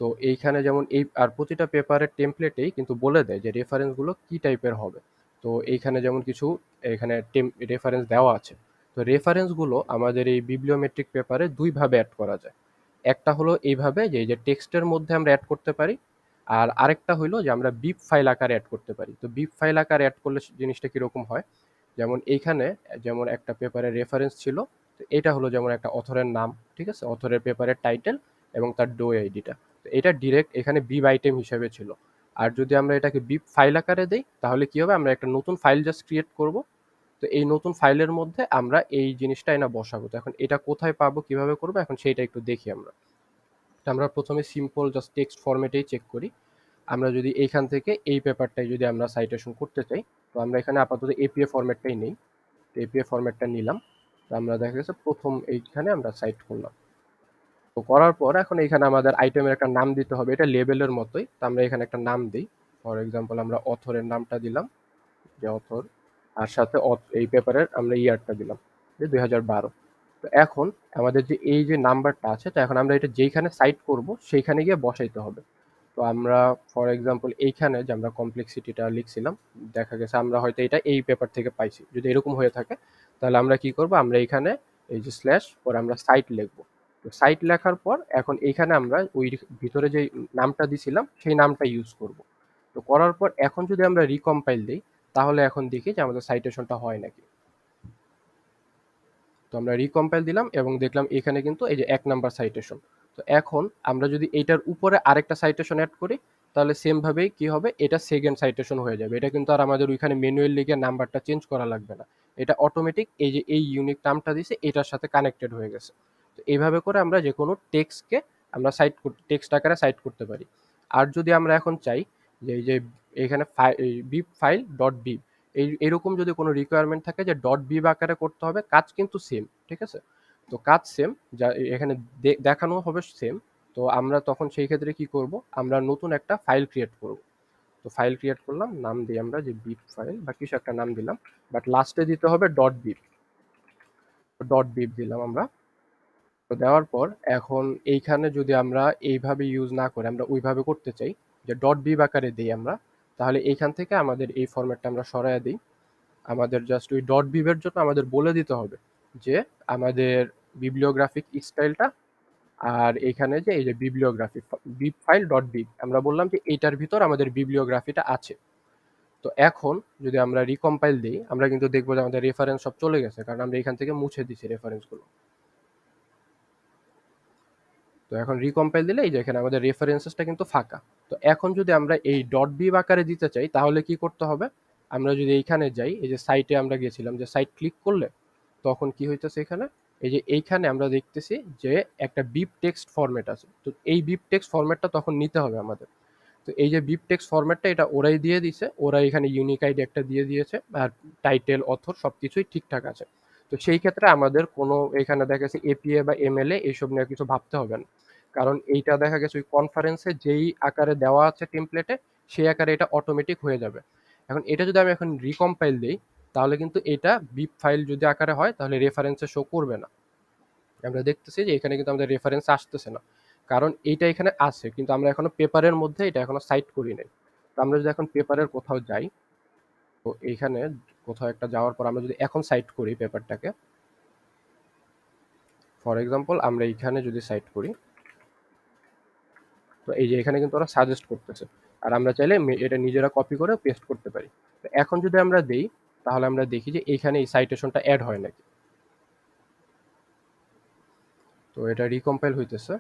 তো এইখানে যেমন এই আর প্রতিটা পেপারের টেমপ্লেটেই কিন্তু বলে দেয় যে রেফারেন্সগুলো কি টাইপের হবে। তো এইখানে যেমন কিছু এখানে রেফারেন্স দেওয়া আছে। তো রেফারেন্সগুলো আমাদের এই বিবলিওমেট্রিক পেপারে দুইভাবে অ্যাড করা যায়। একটা হলো এইভাবে যে এই যে টেক্সটের মধ্যে আমরা অ্যাড করতে পারি, আর আরেকটা হইলো যে আমরা বিপ ফাইল আকারে অ্যাড করতে পারি। তো বিপ ফাইল আকারে অ্যাড করলে জিনিসটা কিরকম হয়, যেমন এইখানে যেমন একটা পেপারের রেফারেন্স ছিল, তো এটা হলো যেমন একটা অথরের নাম, ঠিক আছে, অথরের পেপারের টাইটেল এবং তার ডো আইডিটা, তো এটা ডিরেক্ট এখানে বিব আইটেম হিসেবে ছিল। আর যদি আমরা এটাকে বিপ ফাইল আকারে দেই তাহলে কি হবে, আমরা একটা নতুন ফাইল জাস্ট ক্রিয়েট করব। তো এই নতুন ফাইলের মধ্যে আমরা এই জিনিসটা এনে বসাবো। তো এখন এটা কোথায় পাবো, কিভাবে করবো, এখন সেইটা একটু দেখি আমরা। তো আমরা প্রথমে সিম্পল জাস্ট টেক্সট ফরম্যাটেই চেক করি। আমরা যদি এইখান থেকে এই পেপারটাই যদি আমরা সাইটেশন করতে চাই, তো আমরা এখানে আপাতত এপিএ ফরম্যাটটাই নেই। তো এপিএ ফরম্যাটটা নিলাম, তো আমরা দেখা গেছে প্রথম এইখানে আমরা সাইট করলাম। তো করার পর এখন এখানে আমাদের আইটেমের একটা নাম দিতে হবে, এটা লেবেলের মতোই। তো আমরা এখানে একটা নাম দিই, ফর এক্সাম্পল আমরা অথরের নামটা দিলাম, যে অথর, আর সাথে এই পেপারের আমরা ইয়ারটা দিলাম যে 2012। তো এখন আমাদের যে এই যে নাম্বারটা আছে, তো এখন আমরা এটা যেইখানে সাইট করব সেইখানে গিয়ে বসাইতে হবে। তো আমরা ফর এক্সাম্পল এইখানে যে আমরা কমপ্লেক্সিটিটা লিখছিলাম, দেখা গেছে আমরা হয়তো এটা এই পেপার থেকে পাইছি, যদি এরকম হয়ে থাকে তাহলে আমরা কি করব, আমরা এইখানে এই যে স্ল্যাশ পরে আমরা সাইট লিখবো। তো সাইট লেখার পর এখন এইখানে আমরা ওই ভিতরে যে নামটা দিছিলাম সেই নামটা ইউজ করব। তো করার পর এখন যদি আমরা রিকম্পাইল দিই তাহলে এখন দেখি যে আমাদের সাইটেশনটা হয় নাকি। তো আমরা রিকম্পাইল দিলাম এবং দেখলাম এখানে কিন্তু এই যে 1 নাম্বার সাইটেশন। তো এখন আমরা যদি এইটার উপরে আরেকটা সাইটেশন অ্যাড করি তাহলে সেম ভাবেই কি হবে, এটা সেকেন্ড সাইটেশন হয়ে যাবে। এটা কিন্তু আর আমাদের ওইখানে ম্যানুয়াল লিখে নাম্বারটা চেঞ্জ করা লাগবে না, এটা অটোমেটিক এই যে এই ইউনিক নামটা দিছে এটার সাথে কানেক্টেড হয়ে গেছে। তো এইভাবে করে আমরা যে কোনো টেক্সটকে আমরা টেক্সট আকারে সাইট করতে পারি। আর যদি আমরা এখন চাই যে এই যে এখানে বিপ ফাইল ডট বিপ এরকম যদি কোনো রিকোয়ারমেন্ট থাকে যে ডট বিব আকারে করতে হবে, কাজ কিন্তু সেম, ঠিক আছে। তো কাজ সেম, যা এখানে দেখানো হবে সেম। তো আমরা তখন সেই ক্ষেত্রে কি করব, আমরা নতুন একটা ফাইল ক্রিয়েট করব। তো ফাইল ক্রিয়েট করলাম, নাম দিই আমরা যে বিপ ফাইল বা কিছু একটা নাম দিলাম, বাট লাস্টে দিতে হবে ডট বিপ দিলাম আমরা। তো দেওয়ার পর এখন এইখানে যদি আমরা এইভাবে ইউজ না করে আমরা ওইভাবে করতে চাই যে ডট বিব আকারে দিই আমরা, তাহলে এইখান থেকে আমাদের এই ফরম্যাটটা আমরা সরাইয়া দিই। আমাদের জাস্ট ওই ডট বিবের জন্য আমাদের বলে দিতে হবে যে আমাদের বিবলিওগ্রাফিক স্টাইলটা, আর এখানে যে এই যে বিবলিওগ্রাফি বিব ফাইল ডট বিব আমরা বললাম যে এইটার ভিতর আমাদের বিবলিওগ্রাফিটা আছে। তো এখন যদি আমরা রিকম্পাইল দিই আমরা কিন্তু দেখবো যে আমাদের রেফারেন্স সব চলে গেছে, কারণ আমরা এখান থেকে মুছে দিছি রেফারেন্সগুলো। তো এখন রিকম্পাইল দিলে এই যে এখানে আমাদের রেফারেন্সেসটা কিন্তু ফাঁকা। তো এখন যদি আমরা এই ডট বিব আকারে দিতে চাই তাহলে কি করতে হবে, আমরা যদি এইখানে যাই, এই যে সাইটে আমরা গেছিলাম, যে সাইট ক্লিক করলে তখন কি হইতেছে এখানে, এই যে এইখানে আমরা দেখতেছি যে একটা বিপ টেক্সট ফরম্যাট আছে। তো এই বিপ টেক্সট ফরম্যাটটা তখন নিতে হবে আমাদের। তো এই যে বিপ টেক্সট ফরম্যাটটা এটা ওরাই দিয়ে দিছে, ওরা এখানে ইউনিক আইডি একটা দিয়ে দিয়েছে, আর টাইটেল অথর সবকিছুই ঠিকঠাক আছে। তো সেই ক্ষেত্রে আমাদের কোনো এখানে দেখা গেছে এপিএ বা এমএলএ এইসব নিয়ে কিছু ভাবতে হবে না, কারণ এইটা দেখা গেছে ওই কনফারেন্সে যেই আকারে দেওয়া আছে টেমপ্লেটে সেই আকারে এটা অটোমেটিক হয়ে যাবে। এখন এটা যদি আমি এখন রিকম্পাইল দিই তাহলে কিন্তু এটা বিপ ফাইল যদি আকারে হয় তাহলে রেফারেন্সে শো করবে না। আমরা দেখতেছি যে এখানে কিন্তু আমাদের রেফারেন্স আসতেছে না, কারণ এইটা এখানে আছে কিন্তু আমরা এখনো পেপারের মধ্যে এটা এখনো সাইট করি নাই। তো আমরা যদি এখন পেপারের কোথাও যাই, তো এইখানে কোথাও একটা যাওয়ার পর আমরা যদি এখন সাইট করি পেপারটাকে, ফর এক্সাম্পল আমরা এইখানে যদি সাইট করি, তো এই যে এখানে কিন্তু ওরা সাজেস্ট করতেছে, আর আমরা চাইলে এটা নিজেরা কপি করে পেস্ট করতে পারি। তো এখন যদি আমরা দেই তাহলে আমরা দেখি যে এইখানে এই সাইটেশনটা অ্যাড হয় নাকি। তো এটা রিকম্পাইল হইতেছে।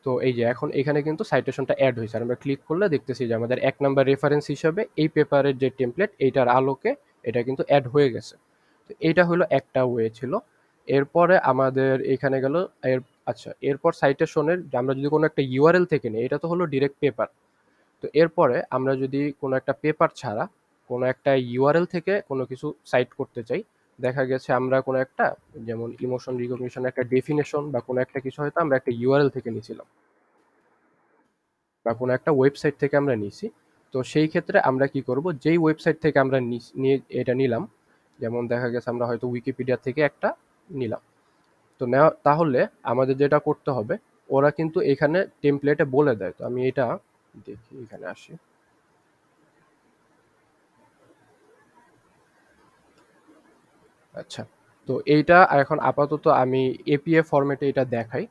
তো এই যে এখন এখানে কিন্তু সাইটেশনটা অ্যাড হয়েছে, আর আমরা ক্লিক করলে দেখতেছি যে আমাদের 1 নাম্বার রেফারেন্স হিসেবে এই পেপারের যে টেমপ্লেট এইটার আলোকে এটা কিন্তু অ্যাড হয়ে গেছে। তো এইটা হলো একটা ওয়ে ছিল। এরপরে আমাদের এখানে গেল আচ্ছা, এরপর সাইটেশনের আমরা যদি কোনো একটা ইউআরএল থেকে নিই, এটা তো হলো ডিরেক্ট পেপার। তো এরপরে আমরা যদি কোনো একটা পেপার ছাড়া কোনো একটা ইউআরএল থেকে কোনো কিছু সাইট করতে চাই, দেখা গেছে আমরা কোনো একটা যেমন ইমোশন রিকগনিশন একটা ডেফিনেশন বা কোনো একটা কিছু হয়তো আমরা একটা ইউআরএল থেকে নিয়েছিলাম বা কোনো একটা ওয়েবসাইট থেকে আমরা নিয়েছি। তো সেই ক্ষেত্রে আমরা কি করব, যেই ওয়েবসাইট থেকে আমরা নিয়ে এটা নিলাম, যেমন দেখা গেছে আমরা হয়তো উইকিপিডিয়া থেকে একটা নিলাম, তো নেওয়া তাহলে আমাদের যেটা করতে হবে ওরা কিন্তু এখানে টেমপ্লেটে বলে দেয়। তো আমি এটা দেখি, এখানে আসি, আচ্ছা। তো এইটা এখন আপাতত আমি এপিএ ফরম্যাটে এটা দেখাই।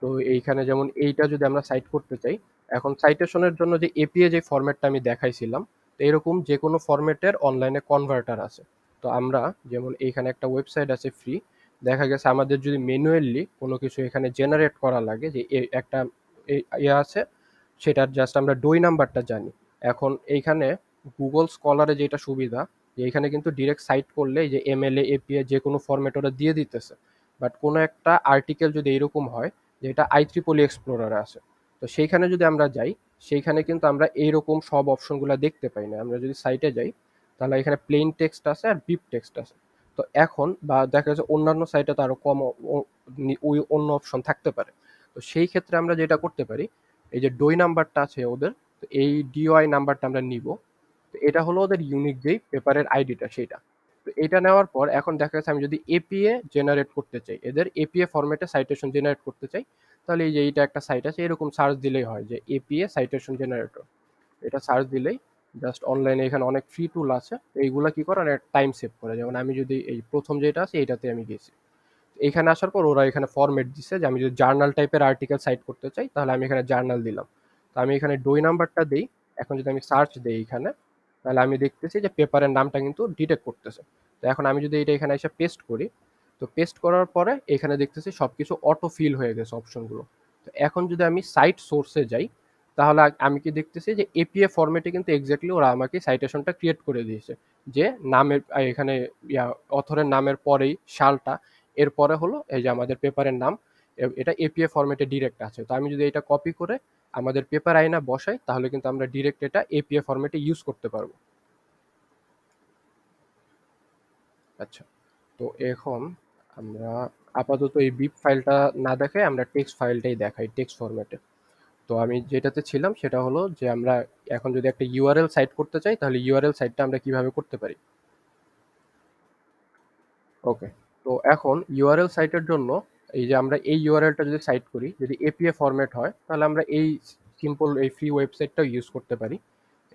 তো তো এইখানে যেমন এইটা যদি আমরা সাইট করতে চাই, এখন সাইটেশনের জন্য যে এপিএ যে ফরম্যাটটা আমি দেখাইছিলাম, তো এরকম যে কোনো ফরম্যাটের অনলাইনে কনভার্টার আছে। তো আমরা যেমন এইখানে একটা ওয়েবসাইট আছে ফ্রি, দেখা গেছে আমাদের যদি ম্যানুয়ালি কোনো কিছু এখানে জেনারেট করা লাগে, যে একটা ইয়ে আছে, সেটার জাস্ট আমরা ডই নাম্বারটা জানি। এখন এইখানে গুগল স্কলারে যেটা সুবিধা, যে এখানে কিন্তু ডিরেক্ট সাইট করলে যে এমএলএ এপিএ যে কোনো ফরম্যাট ওরা দিয়ে দিতেছে। বাট কোনো একটা আর্টিকেল যদি এরকম হয় যেটা IEEE এক্সপ্লোরারে আছে, তো সেইখানে যদি আমরা যাই, সেইখানে কিন্তু আমরা এইরকম সব অপশনগুলো দেখতে পাই না। আমরা যদি সাইটে যাই, তাহলে এখানে প্লেন টেক্সট আছে আর বিপ টেক্সট আছে। তো এখন বা দেখা যাচ্ছে অন্যান্য সাইটে তো আরো কম ওই অন্য অপশন থাকতে পারে। তো সেই ক্ষেত্রে আমরা যেটা করতে পারি, এই যে ডই নাম্বারটা আছে ওদের, তো এই ডিওআই নাম্বারটা আমরা নিব। তো এটা হলো ওদের ইউনিক যেই পেপারের আইডিটা সেইটা। তো এটা নেওয়ার পর এখন দেখা যাচ্ছে আমি যদি এপিএ জেনারেট করতে চাই, এদের এপিএ ফরম্যাটে সাইটেশন জেনারেট করতে চাই, তাহলে এই যে এইটা একটা সাইট আছে, এরকম সার্চ দিলেই হয় যে এপিএ সাইটেশন জেনারেটর। এটা সার্চ দিলেই জাস্ট অনলাইনে এখানে অনেক ফ্রি টুল আছে, এইগুলা কি করে অনেক টাইম সেভ করে। যেমন আমি যদি এই প্রথম যেটা আছে এইটাতে আমি গেছি, এখানে আসার পর ওরা এখানে ফরম্যাট দিছে যে আমি যদি জার্নাল টাইপের আর্টিকেল সাইট করতে চাই, তাহলে আমি এখানে জার্নাল দিলাম। তো আমি এখানে ডই নাম্বারটা দিই। এখন যদি আমি সার্চ দিই এখানে, তাহলে আমি দেখতেছি যে পেপারের নামটা কিন্তু ডিটেক্ট করতেছে। তো এখন আমি যদি এটা এখানে এসে পেস্ট করি, তো পেস্ট করার পরে এখানে দেখতেছি সবকিছু অটো ফিল হয়ে গেছে অপশনগুলো। তো এখন যদি আমি সাইট সোর্সে যাই, তাহলে আমি কি দেখতেছি যে এপিএ ফরম্যাটে কিন্তু এক্স্যাক্টলি ওরা আমাকে সাইটেশনটা ক্রিয়েট করে দিয়েছে, যে নামের এখানে অথরের নামের পরেই সালটা, এরপরে হলো এই যে আমাদের পেপারের নাম, এটা এপিএ ফরম্যাটে ডিরেক্ট আছে। তো আমি যদি এটা কপি করে আমাদের পেপার আইনা বসাই, তাহলে কিন্তু আমরা ডিরেক্ট এটা এপিএ ফরম্যাটে ইউজ করতে পারবো। আচ্ছা, তো এখন আমরা আপাতত এই বিপ ফাইলটা না দেখাই, আমরা টেক্সট ফাইলটাই দেখাই টেক্সট ফরম্যাটে। তো আমি যেটাতে ছিলাম সেটা হলো যে আমরা এখন যদি একটা ইউআরএল সাইট করতে চাই, তাহলে ইউআরএল সাইটটা আমরা কিভাবে করতে পারি। ওকে, তো এখন ইউআরএল সাইটের জন্য এই যে আমরা এই ইউআরএলটা যদি সাইট করি, যদি এপিএ ফরম্যাট হয়, তাহলে আমরা এই সিম্পল এই ফ্রি ওয়েবসাইটটাও ইউজ করতে পারি।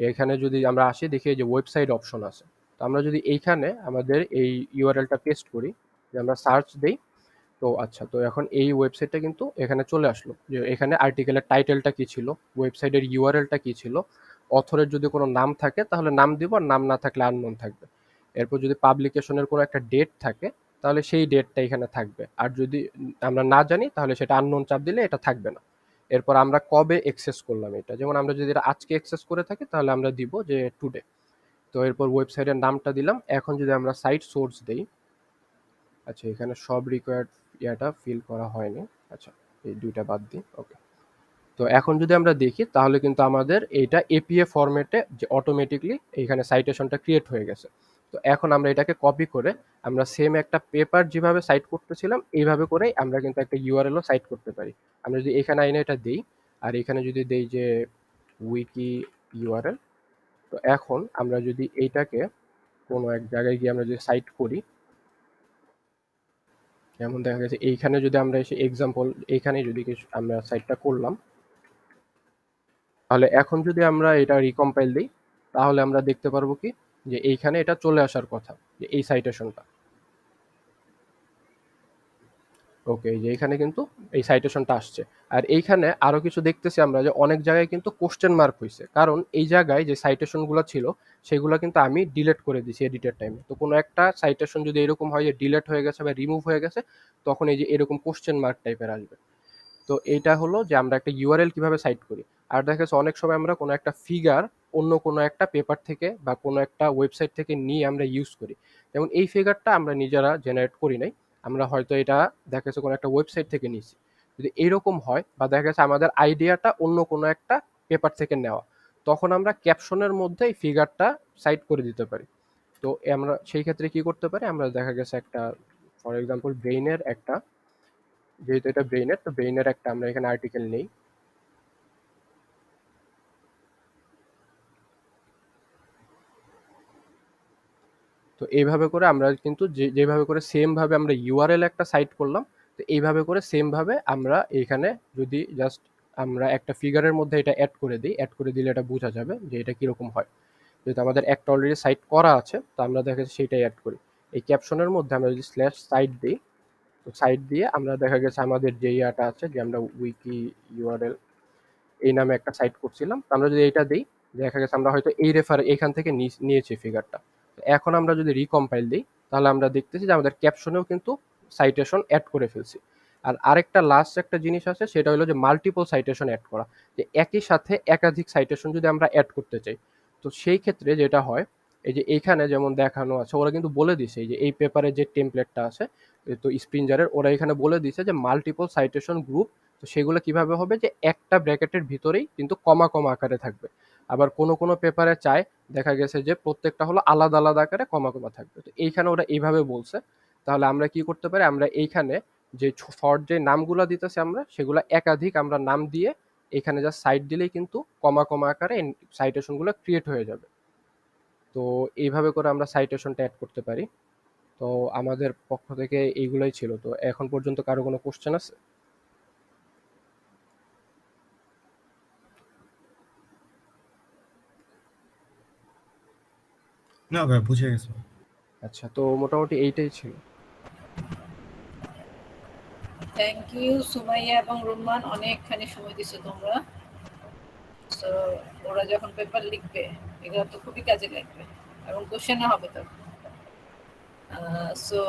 এখানে যদি আমরা আসি, দেখি যে ওয়েবসাইট অপশন আছে। তো আমরা যদি এইখানে আমাদের এই ইউআরএলটা পেস্ট করি, যে আমরা সার্চ দেই, তো আচ্ছা, তো এখন এই ওয়েবসাইটটা কিন্তু এখানে চলে আসলো, যে এখানে আর্টিকেলের টাইটেলটা কি ছিল, ওয়েবসাইটের ইউআরএলটা কি ছিল, অথরের যদি কোনো নাম থাকে তাহলে নাম দিব, আর নাম না থাকলে আননোন থাকবে। এরপর যদি পাবলিকেশনের কোনো একটা ডেট থাকে, তাহলে সেই ডেটটা এখানে থাকবে, আর যদি আমরা না জানি তাহলে সেটা আননোন চাপ দিলে এটা থাকবে না। এরপর আমরা কবে এক্সেস করলাম এটা, যেমন আমরা যদি এটা আজকে এক্সেস করে থাকি, তাহলে আমরা দিব যে টুডে। তো এরপর ওয়েবসাইটের নামটা দিলাম। এখন যদি আমরা সাইট সোর্স দেই, আচ্ছা এখানে সব রিকোয়ার্ড ইয়াটা ফিল করা হয়নি, আচ্ছা এই দুইটা বাদ দিই। ওকে, তো এখন যদি আমরা দেখি, তাহলে কিন্তু আমাদের এইটা এপিএ ফরম্যাটে যে অটোমেটিকলি এইখানে সাইটেশনটা ক্রিয়েট হয়ে গেছে। তো এখন আমরা এটাকে কপি করে আমরা সেম একটা পেপার যেভাবে সাইট করতেছিলাম, এইভাবে করেই আমরা কিন্তু একটা ইউআরএলও সাইট করতে পারি। আমরা যদি এখানে আইনে এটা দিই, আর এখানে যদি দেই যে উইকি ইউআরএল, তো এখন আমরা যদি এইটাকে কোনো এক জায়গায় গিয়ে আমরা যদি সাইট করি, যেমন দেখা গেছে এইখানে যদি আমরা এসে এক্সাম্পল এইখানে যদি কিছু আমরা সাইটটা করলাম, তাহলে এখন যদি আমরা এটা রিকম্পাইল দিই, তাহলে আমরা দেখতে পারবো কি যে এইখানে এটা চলে আসার কথা, যে এই সাইটেশনটা। ওকে, যে এখানে কিন্তু এই সাইটেশনটা আসছে। আর এইখানে আরো কিছু দেখতেছি আমরা, যে অনেক জায়গায় কিন্তু কোশ্চেন মার্ক হয়েছে, কারণ এই জায়গায় যে সাইটেশনগুলো ছিল সেগুলো কিন্তু আমি ডিলিট করে দিয়েছি এডিটের টাইমে। তো কোনো একটা সাইটেশন যদি এরকম হয় যে ডিলিট হয়ে গেছে বা রিমুভ হয়ে গেছে, তখন এই যে এরকম কোশ্চেন মার্ক টাইপের আসবে। তো এইটা হলো যে আমরা একটা ইউআরএল কিভাবে সাইট করি। আর দেখা যাচ্ছে অনেক সময় আমরা কোনো একটা ফিগার অন্য কোনো একটা পেপার থেকে বা কোনো একটা ওয়েবসাইট থেকে নিয়ে আমরা ইউজ করি। যেমন এই ফিগারটা আমরা নিজেরা জেনারেট করি নাই, আমরা হয়তো এটা দেখা যাচ্ছে কোনো একটা ওয়েবসাইট থেকে নিয়েছি। যদি এইরকম হয়, বা দেখা যাচ্ছে আমাদের আইডিয়াটা অন্য কোনো একটা পেপার থেকে নেওয়া, তখন আমরা ক্যাপশনের মধ্যে এই ফিগারটা সাইট করে দিতে পারি। তো আমরা সেই ক্ষেত্রে কি করতে পারি, আমরা দেখা গেছে একটা ফর এক্সাম্পল ব্রেইনের একটা, যেহেতু এটা ব্রেইনের, তো ব্রেইনের একটা আমরা এখানে আর্টিকেল নেই। তো এইভাবে করে আমরা কিন্তু যেভাবে করে সেম ভাবে আমরা ইউআরএল একটা সাইট করলাম, তো এইভাবে করে সেম ভাবে আমরা এখানে যদি জাস্ট আমরা একটা ফিগারের মধ্যে এটা অ্যাড করে দিই, অ্যাড করে দিলে এটা বোঝা যাবে যে এটা কিরকম হয়। যেহেতু আমাদের একটা অলরেডি সাইট করা আছে, তো আমরা দেখা যাচ্ছে সেইটাই অ্যাড করি। এই ক্যাপশনের মধ্যে আমরা যদি স্ল্যাশ সাইট দিই, তো সাইট দিয়ে আমরা দেখা গেছে আমাদের যে ইয়াটা আছে যে আমরা উইকি ইউআরএল এই নামে একটা সাইট করছিলাম, তো আমরা যদি এটা দিই দেখা গেছে আমরা হয়তো এই এখান থেকে নিয়েছি ফিগারটা। এখন আমরা যদি রিকম্পাইল দিই তাহলে আমরা দেখতেছি যে আমাদের ক্যাপশনেও কিন্তু সাইটেশন অ্যাড করে ফেলছি। আর আরেকটা লাস্ট একটা জিনিস আছে, সেটা হলো যে মাল্টিপল সাইটেশন অ্যাড করা, যে একই সাথে একাধিক সাইটেশন যদি আমরা অ্যাড করতে চাই, তো সেই ক্ষেত্রে যেটা হয় এই যে এইখানে যেমন দেখানো আছে ওরা কিন্তু বলে দিছে এই যে এই পেপারে যে টেমপ্লেটটা আছে তো স্প্রিঞ্জারের ওরা এখানে বলে দিছে যে মাল্টিপল সাইটেশন গ্রুপ। তো সেগুলো কিভাবে হবে যে একটা ব্র্যাকেটের ভিতরেই কিন্তু কমা কমা আকারে থাকবে, আবার কোনো কোনো পেপারে চায় দেখা গেছে যে প্রত্যেকটা হলো আলাদা আলাদা আকারে কমা কমা থাকবে। তো এইখানে ওরা এইভাবে বলছে। তাহলে আমরা কি করতে পারি, আমরা এইখানে যে ফর্ট যে নামগুলো দিতেছে আমরা সেগুলো একাধিক আমরা নাম দিয়ে এখানে যা সাইট দিলেই কিন্তু কমা কমা আকারে সাইটেশনগুলো ক্রিয়েট হয়ে যাবে। তো এইভাবে করে আমরা সাইটেশনটা অ্যাড করতে পারি। তো আমাদের পক্ষ থেকে এইগুলাই ছিল। তো এখন পর্যন্ত কারো কোনো কোশ্চেন আছে? না ভাই, বুঝে গেছি। আচ্ছা, তো মোটামুটি এইটাই ছিল। থ্যাংক ইউ সুমাইয়া এবং রুম্মান, অনেকখানি সময় দিছো তোমরা। তো ওরা যখন পেপার লিখবে এগুলো তো খুবই কাজে লাগবে এবং কোশ্চেনও হবে তো। সো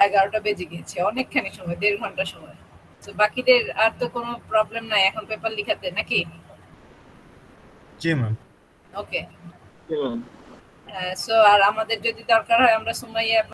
11টা বেজে গিয়েছে, অনেকখানি সময়, 1.5 ঘন্টা সময়। তো বাকিদের আর তো কোনো প্রবলেম নাই এখন পেপার লিখাতে নাকি? জি ম্যাম। ওকে। সো আর আমাদের যদি দরকার হয় আমরা সুমাইয়া